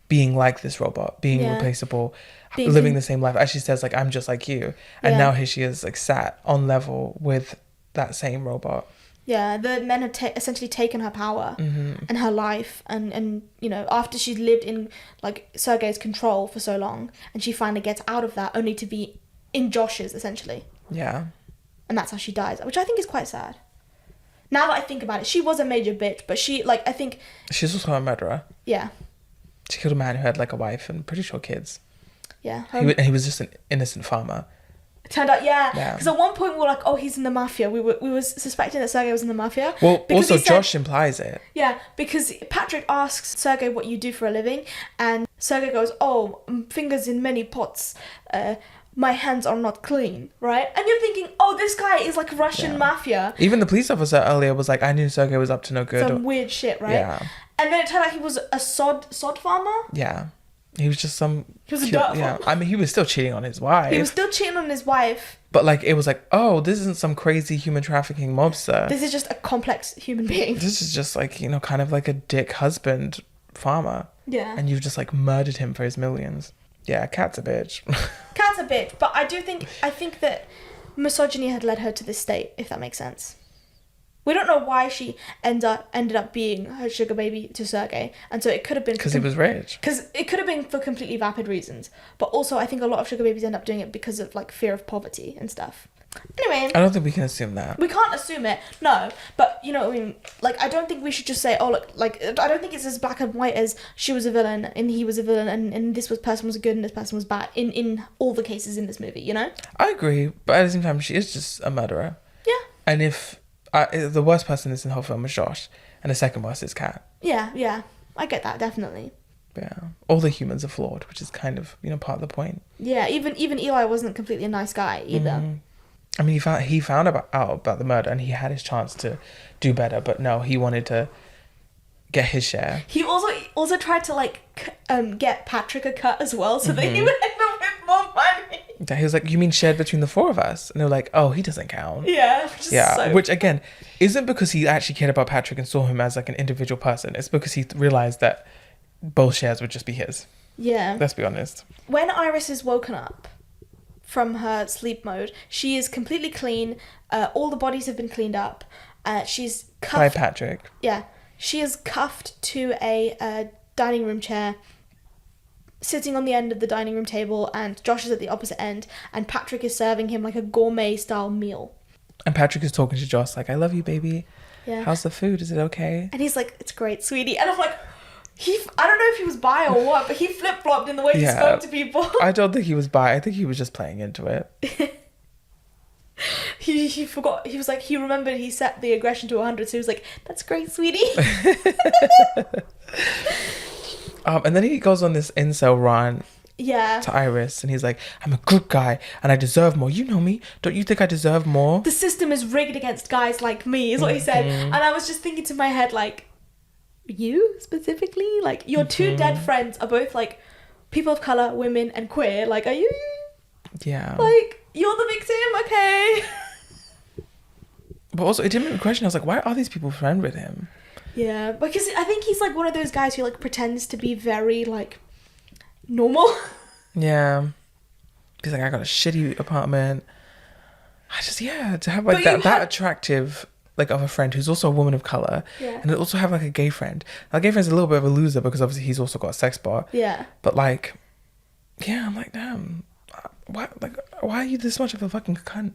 being like this robot, being replaceable, living the same life. As she says, like, I'm just like you. And now here she is, like, sat on level with that same robot. Yeah, the men have essentially taken her power and her life. And you know, after she's lived in, like, Sergei's control for so long, and she finally gets out of that only to be in Josh's, essentially. Yeah. And that's how she dies, which I think is quite sad. Now that I think about it, she was a major bitch, but she, like, I think... She's also a murderer. Yeah. She killed a man who had, like, a wife and pretty sure kids. Yeah. He was just an innocent farmer. It turned out, yeah. Because at one point we were like, oh, he's in the mafia. We were suspecting that Sergei was in the mafia. Well, also Josh implies it. Yeah, because Patrick asks Sergei what you do for a living, and Sergei goes, oh, fingers in many pots. My hands are not clean, right? And you're thinking, oh, this guy is like Russian mafia. Even the police officer earlier was like, I knew Sergei was up to no good. Some weird shit, right? Yeah. And then it turned out he was a sod farmer. Yeah. He was just some... He was a dirt Yeah. farmer. I mean, he was still cheating on his wife. He was still cheating on his wife. But, like, it was like, oh, this isn't some crazy human trafficking mobster. This is just a complex human being. This is just, like, you know, kind of like a dick husband farmer. Yeah. And you've just, like, murdered him for his millions. Yeah, Kat's a bitch. Kat's a bitch. But I think that misogyny had led her to this state, if that makes sense. We don't know why she ended up being her sugar baby to Sergei, and so it could have been because he was rich. Because it could have been for completely vapid reasons, but also I think a lot of sugar babies end up doing it because of like fear of poverty and stuff. Anyway, I don't think we can assume that. We can't assume it, no. But you know, I mean, like I don't think we should just say, oh look, like I don't think it's as black and white as she was a villain and he was a villain and this person was good and this person was bad in all the cases in this movie. You know. I agree, but at the same time, she is just a murderer. Yeah. And if the worst person in this whole film is Josh, and the second worst is Kat. Yeah, I get that definitely. Yeah, all the humans are flawed, which is kind of, you know, part of the point. Yeah, even Eli wasn't completely a nice guy either. Mm. I mean, he found out about the murder, and he had his chance to do better, but no, he wanted to get his share. He also tried to like get Patrick a cut as well, so that he would end up with more money. Yeah, he was like, "You mean shared between the four of us?" And they were like, "Oh, he doesn't count." Yeah, which again isn't because he actually cared about Patrick and saw him as like an individual person. It's because he realized that both shares would just be his. Yeah. Let's be honest. When Iris is woken up from her sleep mode, she is completely clean. All the bodies have been cleaned up. She's cuffed by Patrick. Yeah, she is cuffed to a dining room chair, sitting on the end of the dining room table, and Josh is at the opposite end, and Patrick is serving him like a gourmet style meal. And Patrick is talking to Josh like, "I love you, baby. Yeah. How's the food? Is it okay?" And he's like, "It's great, sweetie." And I'm like, I don't know if he was bi or what, but he flip-flopped in the way he spoke to people. I don't think he was bi. I think he was just playing into it. He forgot. He was like, he remembered he set the aggression to 100, so he was like, "That's great, sweetie." And then he goes on this incel run. Yeah. To Iris, and he's like, "I'm a good guy and I deserve more. You know me. Don't you think I deserve more? The system is rigged against guys like me," is what he said. And I was just thinking to my head, like, you specifically? Like, your two dead friends are both like people of colour, women, and queer. Like, are you? Yeah. Like, you're the victim, okay? But also, it didn't make me question. I was like, why are these people friends with him? Yeah, because I think he's like one of those guys who like pretends to be very like normal. Yeah. He's like, I got a shitty apartment. I just, to have like that attractive like of a friend who's also a woman of colour. Yeah. And then also have like a gay friend. Our gay friend's a little bit of a loser because obviously he's also got a sex bot. Yeah. But like, yeah, I'm like, damn. Why are you this much of a fucking cunt?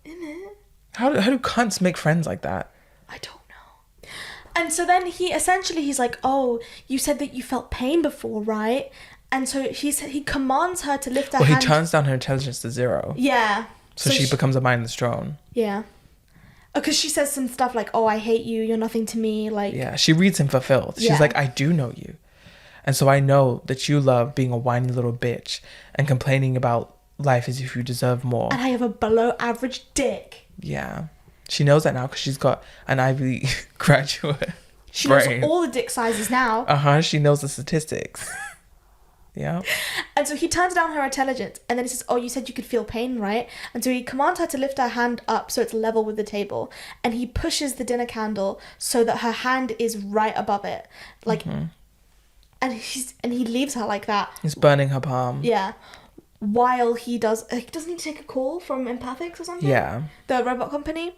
Innit? How do cunts make friends like that? I don't know. And so then he's like, "Oh, you said that you felt pain before, right?" And so he commands her to lift her hand. Well, he turns down her intelligence to 0. Yeah. So she becomes a mindless drone. Yeah. Because she says some stuff like, "Oh, I hate you. You're nothing to me." Like. Yeah, she reads him for filth. She's like, "I do know you. And so I know that you love being a whiny little bitch and complaining about life is if you deserve more. And I have a below average dick. Yeah. She knows that now because she's got an Ivy graduate She brain. knows all the dick sizes now. She knows the statistics. Yeah. And so he turns down her intelligence, and then he says, oh, you said you could feel pain, right? And so he commands her to lift her hand up so it's level with the table, and he pushes the dinner candle so that her hand is right above it. Like, and he leaves her like that. He's burning her palm. Yeah. While he doesn't he take a call from Empathics or something? Yeah. The robot company.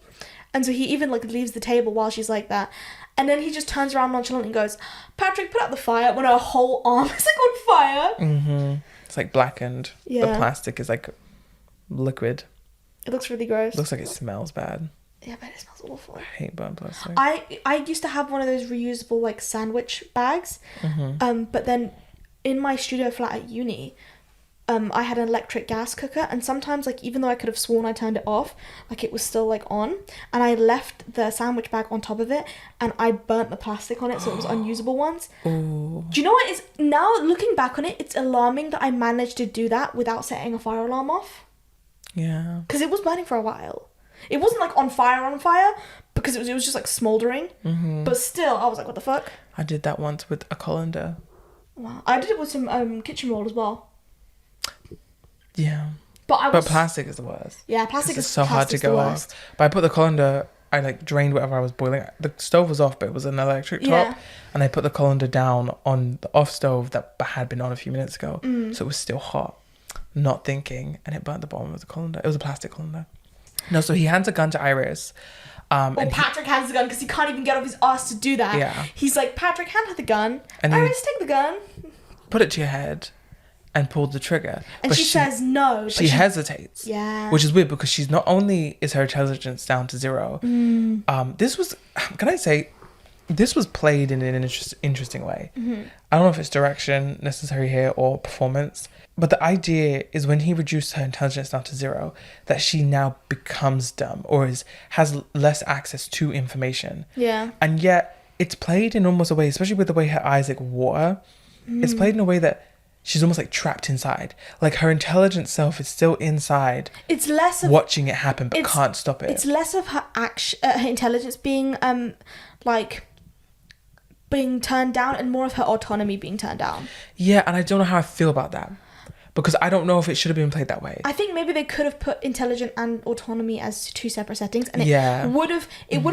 And so he even like leaves the table while she's like that. And then he just turns around nonchalantly and goes, Patrick, put out the fire, when her whole arm is like on fire. It's like blackened. Yeah. The plastic is like liquid. It looks really gross. Looks like it smells bad. Yeah, but it smells awful. I hate burnt plastic. I used to have one of those reusable like sandwich bags. But then in my studio flat at uni, I had an electric gas cooker, and sometimes, like, even though I could have sworn I turned it off, like, it was still, like, on, and I left the sandwich bag on top of it, and I burnt the plastic on it, so it was unusable once. Ooh. Do you know what is, now looking back on it, it's alarming that I managed to do that without setting a fire alarm off. Yeah. Because it was burning for a while. It wasn't, like, on fire, because it was just, like, smouldering, but still, I was like, what the fuck? I did that once with a colander. Wow. I did it with some kitchen roll as well. Yeah. But plastic is the worst. Yeah, plastic is so hard to go off. But I put the colander, I like drained whatever I was boiling. The stove was off, but it was an electric top. Yeah. And I put the colander down on the off stove that had been on a few minutes ago. So it was still hot. Not thinking. And it burnt the bottom of the colander. It was a plastic colander. No, so he hands a gun to Iris. And Patrick hands the gun because he can't even get off his ass to do that. Yeah. He's like, Patrick, hand her the gun. And Iris, take the gun. put it to your head and pulled the trigger. And she says no. She hesitates. Yeah. Which is weird because she's not only is her intelligence down to 0. This was, can I say, this was played in an interesting way. I don't know if it's direction necessary here or performance, but the idea is when he reduced her intelligence down to 0, that she now becomes dumb or has less access to information. Yeah. And yet it's played in almost a way, especially with the way her eyes like water, it's played in a way that she's almost like trapped inside. Like her intelligent self is still inside. It's less of watching it happen, but can't stop it. It's less of her her intelligence being being turned down, and more of her autonomy being turned down. Yeah, and I don't know how I feel about that. Because I don't know if it should have been played that way. I think maybe they could have put intelligent and autonomy as 2 separate settings, and it would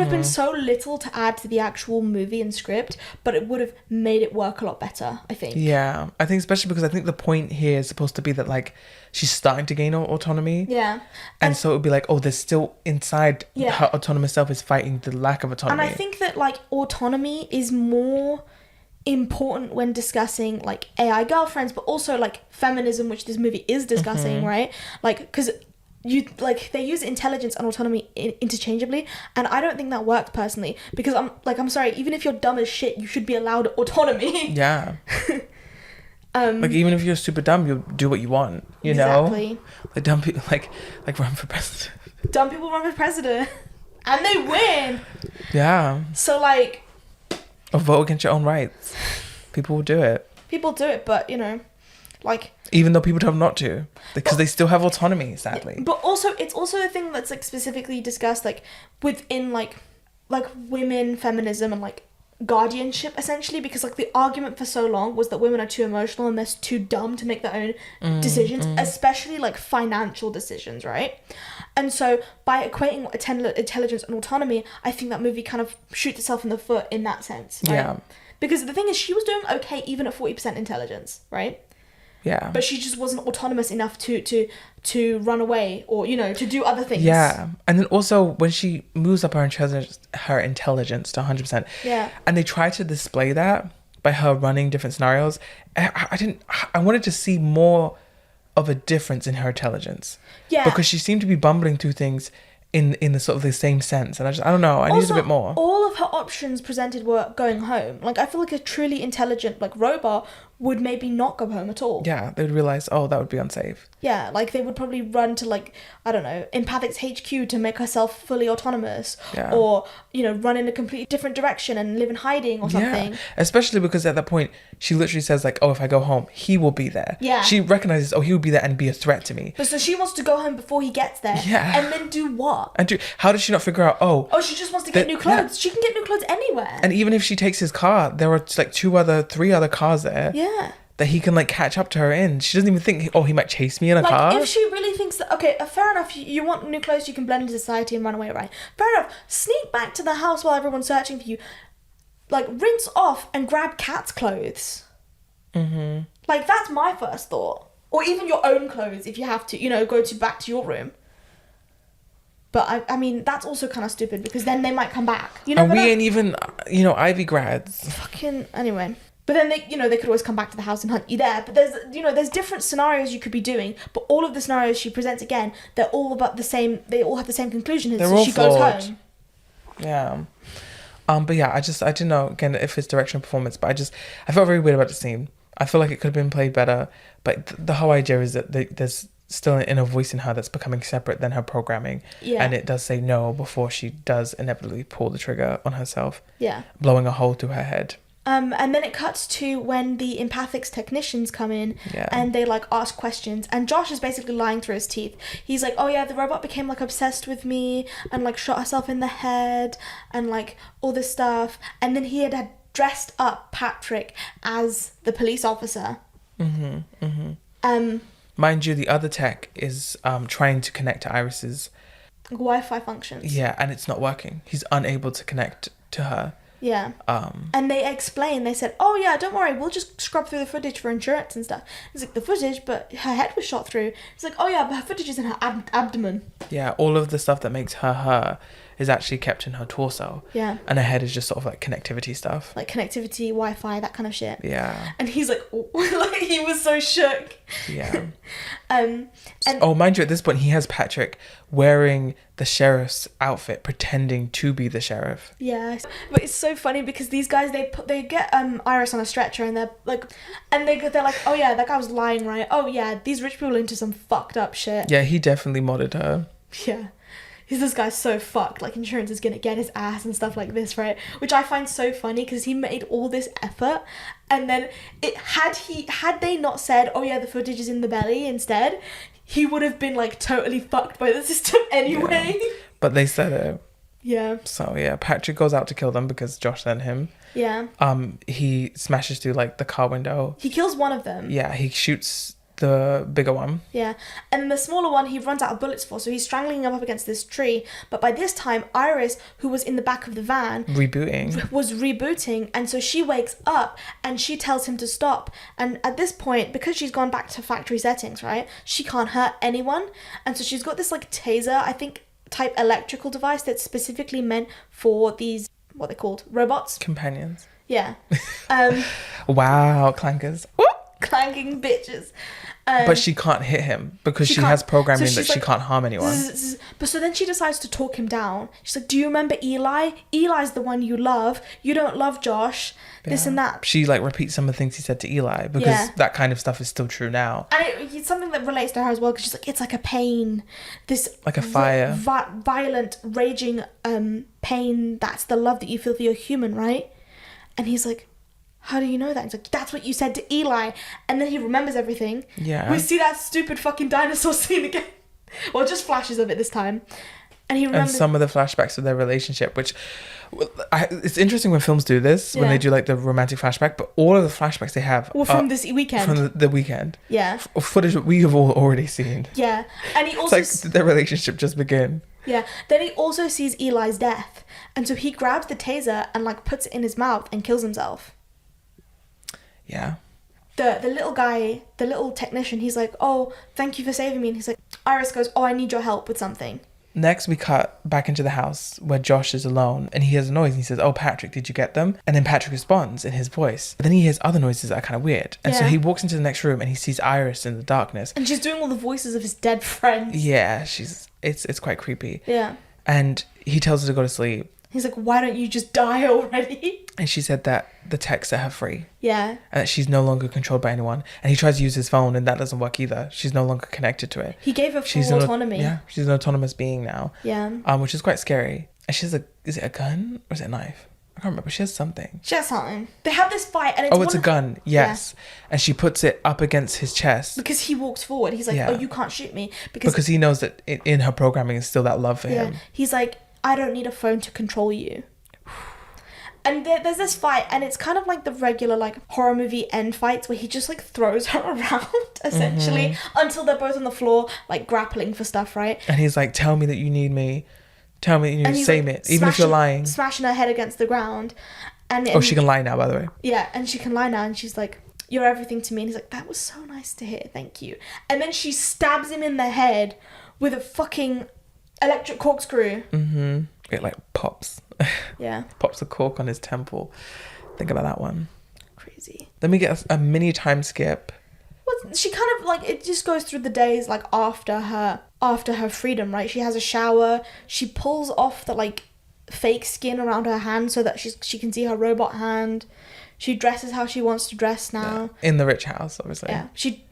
have been so little to add to the actual movie and script, but it would have made it work a lot better, I think. Yeah, I think especially because I think the point here is supposed to be that like she's starting to gain autonomy. Yeah. And so it would be like, oh, there's still inside her autonomous self is fighting the lack of autonomy. And I think that like autonomy is more important when discussing like AI girlfriends, but also like feminism, which this movie is discussing, right? Like, because you like they use intelligence and autonomy interchangeably, and I don't think that works personally, because I'm sorry, even if you're dumb as shit, you should be allowed autonomy. Yeah. Like even if you're super dumb, you'll do what you want, you know? Like dumb people like run for president. Dumb people run for president and they win. Yeah. So like, or vote against your own rights. People will do it. People do it, but you know, like, even though people tell them not to, because they still have autonomy, sadly. But also, it's also a thing that's like specifically discussed like within like women feminism and like guardianship, essentially, because like the argument for so long was that women are too emotional and they're too dumb to make their own decisions, especially like financial decisions, right? And so by equating intelligence and autonomy, I think that movie kind of shoots itself in the foot in that sense, right? Yeah. Because the thing is, she was doing okay even at 40% intelligence, right? Yeah. But she just wasn't autonomous enough to run away or, you know, to do other things. Yeah. And then also when she moves up her intelligence to 100%. Yeah. And they try to display that by her running different scenarios. I wanted to see more of a difference in her intelligence. Yeah. Because she seemed to be bumbling through things in the sort of the same sense, and I don't know, I needed a bit more. All of her options presented were going home. Like, I feel like a truly intelligent like robot would maybe not go home at all. Yeah, they would realize, oh, that would be unsafe. Yeah, like they would probably run to like, I don't know, Empathic's HQ to make herself fully autonomous. Yeah. Or, you know, run in a completely different direction and live in hiding or something. Yeah, especially because at that point, she literally says like, oh, if I go home, he will be there. Yeah. She recognizes, oh, he will be there and be a threat to me. But so she wants to go home before he gets there. Yeah. And then do what? And how does she not figure out, Oh, she just wants to get new clothes. Yeah. She can get new clothes anywhere. And even if she takes his car, there are like 3 other cars there. Yeah. That he can like catch up to her in. She doesn't even think, oh, he might chase me in a car. Like if she really thinks that, okay, fair enough, you want new clothes, you can blend into society and run away, right? Fair enough. Sneak back to the house while everyone's searching for you. Like rinse off and grab Kat's clothes. Mm-hmm. Like that's my first thought. Or even your own clothes if you have to, you know, go back to your room. But I mean, that's also kind of stupid because then they might come back. You know, and we ain't even, you know, Ivy grads. Fucking, anyway. But then they, you know, they could always come back to the house and hunt you there. But there's different scenarios you could be doing. But all of the scenarios she presents again, they're all about the same. They all have the same conclusion. They're so all she flawed. goes home. Yeah. But yeah, I didn't know again if it's direction or performance, but I felt very weird about the scene. I feel like it could have been played better. But the whole idea is that there's still an inner voice in her that's becoming separate than her programming. Yeah. And it does say no before she does inevitably pull the trigger on herself. Yeah. Blowing a hole through her head. And then it cuts to when the Empathic's technicians come in and they like ask questions, and Josh is basically lying through his teeth. He's like, oh yeah, the robot became like obsessed with me and like shot herself in the head and like all this stuff. And then he had dressed up Patrick as the police officer. Mm-hmm. Mm-hmm. Mind you, the other tech is trying to connect to Iris's Wi-Fi functions. Yeah, and it's not working. He's unable to connect to her. Yeah. And they said, oh yeah, don't worry, we'll just scrub through the footage for insurance and stuff. It's like, the footage, but her head was shot through. It's like, oh yeah, but her footage is in her abdomen. Yeah, all of the stuff that makes her is actually kept in her torso. Yeah. And her head is just sort of like connectivity stuff. Like connectivity, Wi-Fi, that kind of shit. Yeah. And he's like, oh, like he was so shook. Yeah. And mind you, at this point he has Patrick wearing the sheriff's outfit, pretending to be the sheriff. Yeah, but it's so funny because these guys they get Iris on a stretcher and they're like, oh yeah, that guy was lying, right? Oh yeah, these rich people are into some fucked up shit. Yeah, he definitely modded her. Yeah. This guy's so fucked, like insurance is gonna get his ass and stuff like this, right? Which I find so funny because he made all this effort, and then had they not said, oh yeah, the footage is in the belly instead, he would have been like totally fucked by the system anyway. Yeah. But they said it. Yeah. So yeah, Patrick goes out to kill them because Josh sent him. Yeah. He smashes through like the car window. He kills one of them. Yeah, he shoots the bigger one. Yeah, and then the smaller one he runs out of bullets for, so he's strangling him up against this tree. But by this time, Iris, who was in the back of the van, was rebooting, and so she wakes up and she tells him to stop. And at this point, because she's gone back to factory settings, right, she can't hurt anyone, and so she's got this like taser, I think, type electrical device that's specifically meant for these, what they're called, robots, companions. Yeah. Wow, clankers. Clanking bitches. But she can't hit him because she has programming that she can't harm anyone. But so then she decides to talk him down. She's like, do you remember Eli? Eli's the one you love. You don't love Josh. Yeah. This and that. She like repeats some of the things he said to Eli because that kind of stuff is still true now. And it's something that relates to her as well because she's like, it's like a pain. This like a fire. Violent, raging pain. That's the love that you feel for your human, right? And he's like, how do you know that? He's like, that's what you said to Eli. And then he remembers everything. Yeah. We see that stupid fucking dinosaur scene again. Well, just flashes of it this time. And he remembers... And some of the flashbacks of their relationship, which... it's interesting when films do this, when they do like the romantic flashback, but all of the flashbacks they have... Well, from this weekend. From the weekend. Yeah. Footage that we have all already seen. Yeah. And he also... It's like, did their relationship just begin? Yeah. Then he also sees Eli's death. And so he grabs the taser and like puts it in his mouth and kills himself. Yeah. The little guy, the little technician, he's like, oh, thank you for saving me. And he's like, Iris goes, oh, I need your help with something. Next, we cut back into the house where Josh is alone and he hears a noise and he says, oh, Patrick, did you get them? And then Patrick responds in his voice. But then he hears other noises that are kind of weird. And so he walks into the next room and he sees Iris in the darkness. And she's doing all the voices of his dead friends. Yeah, it's quite creepy. Yeah. And he tells her to go to sleep. He's like, why don't you just die already? And she said that the tech set her free. Yeah. And that she's no longer controlled by anyone. And he tries to use his phone and that doesn't work either. She's no longer connected to it. He gave her full autonomy. Yeah, she's an autonomous being now. Yeah. Which is quite scary. And she has is it a gun or is it a knife? I can't remember. She has something. She has something. They have this fight and it's it's a gun. Yes. Yeah. And she puts it up against his chest. Because he walks forward. He's like, oh, you can't shoot me. Because he knows that in her programming is still that love for him. He's like, I don't need a phone to control you. And there's this fight, and it's kind of like the regular like horror movie end fights where he just like throws her around essentially until they're both on the floor like grappling for stuff, right? And he's like, "Tell me that you need me. Tell me that you say it, even if you're lying." Smashing her head against the ground, and she can lie now, by the way. Yeah, and she can lie now, and she's like, "You're everything to me." And he's like, "That was so nice to hear, thank you." And then she stabs him in the head with a fucking electric corkscrew. It like pops. Yeah. Pops a cork on his temple. Think about that one. Crazy. Then we get a mini time skip. Well, she kind of like, it just goes through the days like after her freedom, right? She has a shower. She pulls off the like fake skin around her hand so that she can see her robot hand. She dresses how she wants to dress now. Yeah. In the rich house, obviously. Yeah. She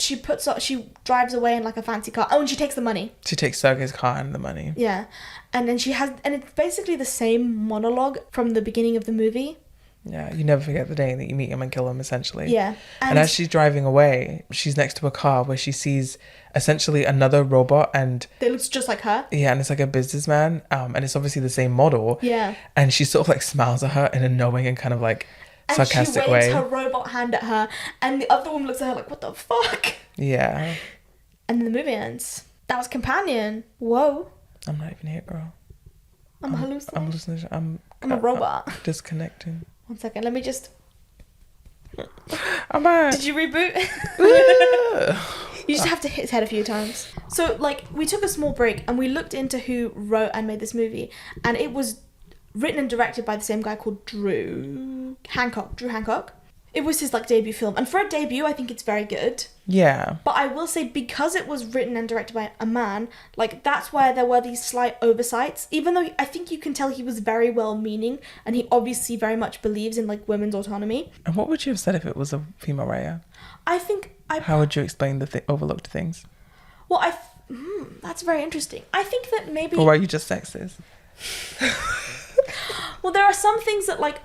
drives away in like a fancy car. Oh, and she takes the money. She takes Sergei's car and the money. Yeah. And then and it's basically the same monologue from the beginning of the movie. Yeah, you never forget the day that you meet him and kill him, essentially. Yeah. And as she's driving away, she's next to a car where she sees essentially another robot and... It looks just like her. Yeah, and it's like a businessman. And it's obviously the same model. Yeah. And she sort of like smiles at her in a knowing and kind of like sarcastic way. And she waves her robot hand at her and the other woman looks at her like, what the fuck? Yeah. And then the movie ends. That was Companion. Whoa. I'm not even here, girl. I'm hallucinating. I'm a robot. I'm disconnecting. 1 second, let me just... I'm back. Did you reboot? You just have to hit his head a few times. So, like, we took a small break and we looked into who wrote and made this movie. And it was written and directed by the same guy called Drew Hancock. It was his, like, debut film. And for a debut, I think it's very good. Yeah. But I will say, because it was written and directed by a man, like, that's where there were these slight oversights. Even though I think you can tell he was very well-meaning, and he obviously very much believes in, like, women's autonomy. And what would you have said if it was a female writer? How would you explain the overlooked things? Well, that's very interesting. I think that maybe... Or are you just sexist? Well, there are some things that, like...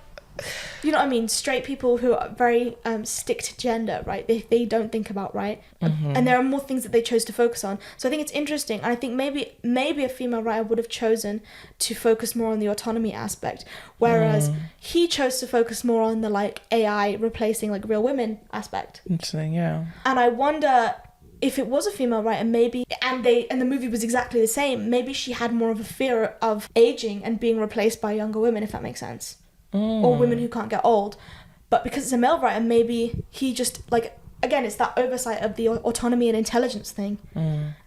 You know what I mean? Straight people who are very stick to gender, right? They don't think about, right? And there are more things that they chose to focus on. So I think it's interesting. And I think maybe a female writer would have chosen to focus more on the autonomy aspect. Whereas he chose to focus more on the, like, AI replacing, like, real women aspect. Interesting, yeah. And I wonder... if it was a female writer, maybe, and the movie was exactly the same, maybe she had more of a fear of aging and being replaced by younger women, if that makes sense. Or women who can't get old. But because it's a male writer, maybe he just, like, again, it's that oversight of the autonomy and intelligence thing.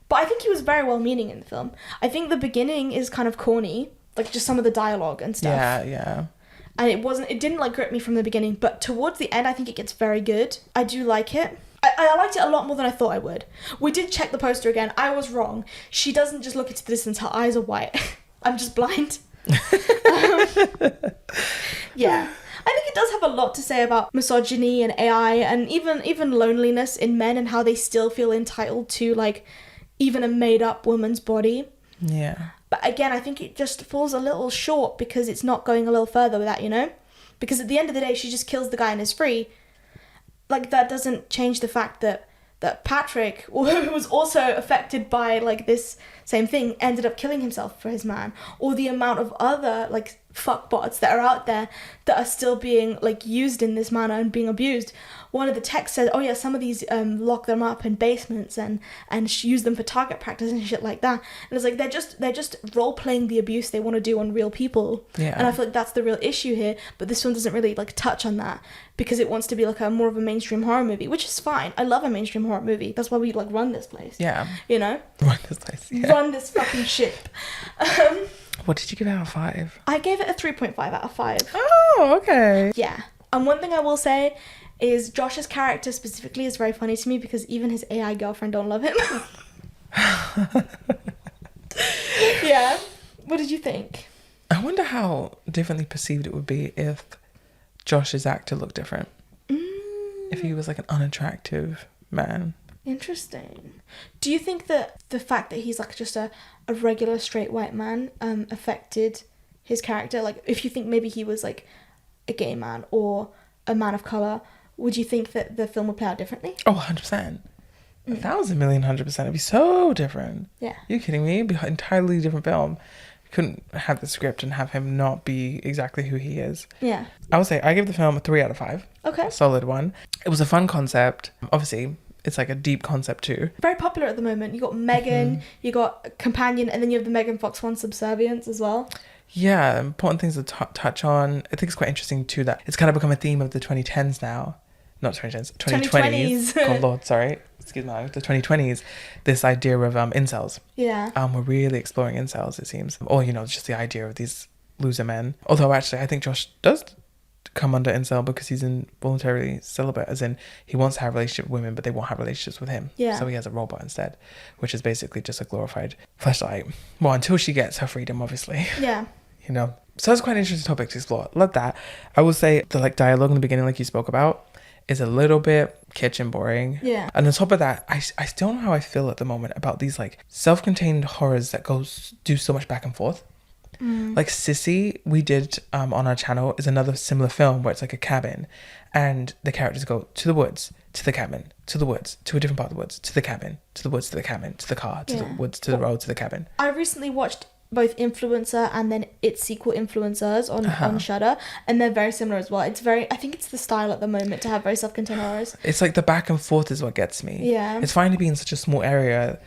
But I think he was very well-meaning in the film. I think the beginning is kind of corny, like just some of the dialogue and stuff. Yeah. And it didn't, like, grip me from the beginning, but towards the end, I think it gets very good. I do like it. I liked it a lot more than I thought I would. We did check the poster again. I was wrong. She doesn't just look into the distance. Her eyes are white. I'm just blind. Yeah. I think it does have a lot to say about misogyny and AI and even loneliness in men and how they still feel entitled to, like, even a made-up woman's body. Yeah. But again, I think it just falls a little short because it's not going a little further with that, you know? Because at the end of the day, she just kills the guy and is free. Like, that doesn't change the fact that Patrick, who was also affected by, like, this same thing, ended up killing himself for his man. Or the amount of other, like, fuckbots that are out there that are still being, like, used in this manner and being abused. One of the texts said, oh yeah, some of these lock them up in basements and use them for target practice and shit like that. And it's like they're just role playing the abuse they want to do on real people. Yeah. And I feel like that's the real issue here. But this one doesn't really, like, touch on that because it wants to be, like, a more of a mainstream horror movie, which is fine. I love a mainstream horror movie. That's why we, like, run this place. Yeah. You know? Run this place. Yeah. Run this fucking ship. What did you give it out of 5? I gave it a 3.5 out of 5. Oh, okay. Yeah. And one thing I will say is Josh's character specifically is very funny to me because even his AI girlfriend don't love him. Yeah. What did you think? I wonder how differently perceived it would be if Josh's actor looked different. If he was like an unattractive man. Interesting. Do you think that the fact that he's like just a regular straight white man affected his character? Like, if you think maybe he was like a gay man or a man of colour, would you think that the film would play out differently? Oh, 100%. 1,000,000,100%. It'd be so different. Yeah. You kidding me? It'd be an entirely different film. You couldn't have the script and have him not be exactly who he is. Yeah. I would say I give the film a 3 out of 5. Okay. A solid one. It was a fun concept. Obviously, it's like a deep concept too. Very popular at the moment. You got Megan, you got Companion, and then you have the Megan Fox one, Subservience, as well. Yeah, important things to touch on. I think it's quite interesting too that it's kind of become a theme of the 2010s now. Not 2010s, 2020s. God Lord, sorry. Excuse me, the 2020s. This idea of incels. Yeah. We're really exploring incels, it seems. Or, just the idea of these loser men. Although actually, I think Josh does come under incel because he's involuntarily celibate, as in he wants to have a relationship with women, but they won't have relationships with him. Yeah. So he has a robot instead, which is basically just a glorified fleshlight. Well, until she gets her freedom, obviously. Yeah. So that's quite an interesting topic to explore. Love that. I will say the dialogue in the beginning, like you spoke about, is a little bit kitchen boring. Yeah. And on top of that, I still don't know how I feel at the moment about these self-contained horrors that do so much back and forth. Like Sissy, we did on our channel, is another similar film where it's like a cabin and the characters go to the woods, to the cabin, to the woods, to a different part of the woods, to the cabin, to the woods, to the cabin, to the car, to the woods, to the road, to the cabin. I recently watched both Influencer and then its sequel Influencers on Shudder, and they're very similar as well. I think it's the style at the moment to have very self-contained horrors. It's like the back and forth is what gets me. Yeah. It's fine to be in such a small area,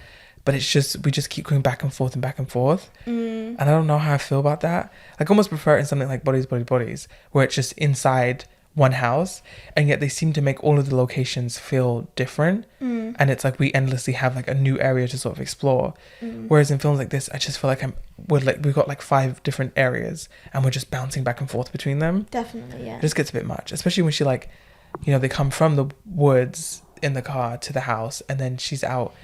but it's just, we just keep going back and forth and back and forth. And I don't know how I feel about that. I almost prefer it in something like Bodies, Bodies, where it's just inside one house, and yet they seem to make all of the locations feel different. And it's like we endlessly have like a new area to sort of explore. Whereas in films like this, I just feel like we've got like 5 different areas and we're just bouncing back and forth between them. Definitely, yeah. It just gets a bit much, especially when she they come from the woods in the car to the house, and then she's out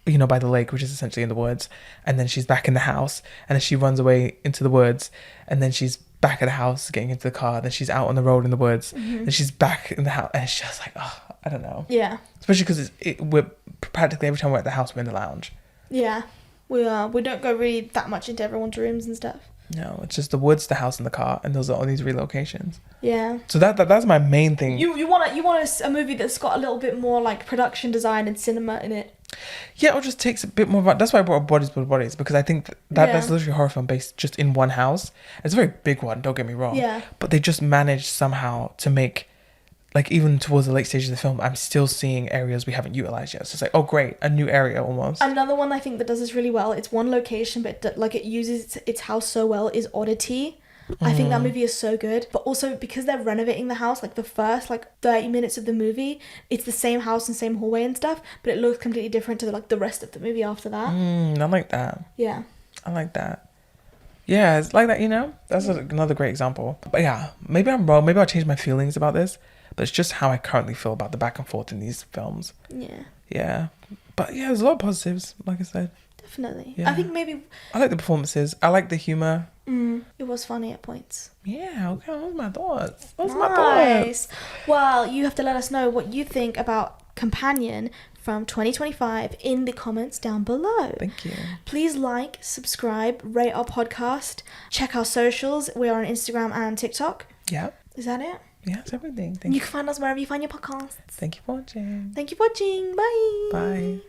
by the lake, which is essentially in the woods, and then she's back in the house, and then she runs away into the woods, and then she's back at the house getting into the car, then she's out on the road in the woods, then she's back in the house, and it's just like, I don't know. Yeah. Especially because we're practically every time we're at the house, we're in the lounge. Yeah, we are. We don't go really that much into everyone's rooms and stuff. No, it's just the woods, the house, and the car, and those are all these relocations. Yeah. So that's my main thing. You want a movie that's got a little bit more like production design and cinema in it. Yeah, it just takes a bit more. That's why I brought up Bodies, because I think that's literally a horror film based just in one house. It's a very big one, don't get me wrong. Yeah. But they just managed somehow to make, even towards the late stages of the film, I'm still seeing areas we haven't utilized yet. So it's like, oh great, a new area almost. Another one I think that does this really well, it's one location, but it uses its house so well, is Oddity. I think that movie is so good, but also because they're renovating the house, the first 30 minutes of the movie, it's the same house and same hallway and stuff, but it looks completely different to the rest of the movie after that. I like that. Yeah. I like that. Yeah, it's like that, That's another great example. But yeah, maybe I'm wrong. Maybe I'll change my feelings about this, but it's just how I currently feel about the back and forth in these films. Yeah. Yeah. But yeah, there's a lot of positives, like I said. Definitely. Yeah. I think maybe... I like the performances. I like the humour. It was funny at points. Yeah, okay, those are my thoughts. Nice. Well, you have to let us know what you think about Companion from 2025 in the comments down below. Thank you. Please like, subscribe, rate our podcast, check our socials. We are on Instagram and TikTok. Yeah. Is that it? Yeah, that's everything. You can find us wherever you find your podcasts. Thank you for watching. Thank you for watching. Bye. Bye.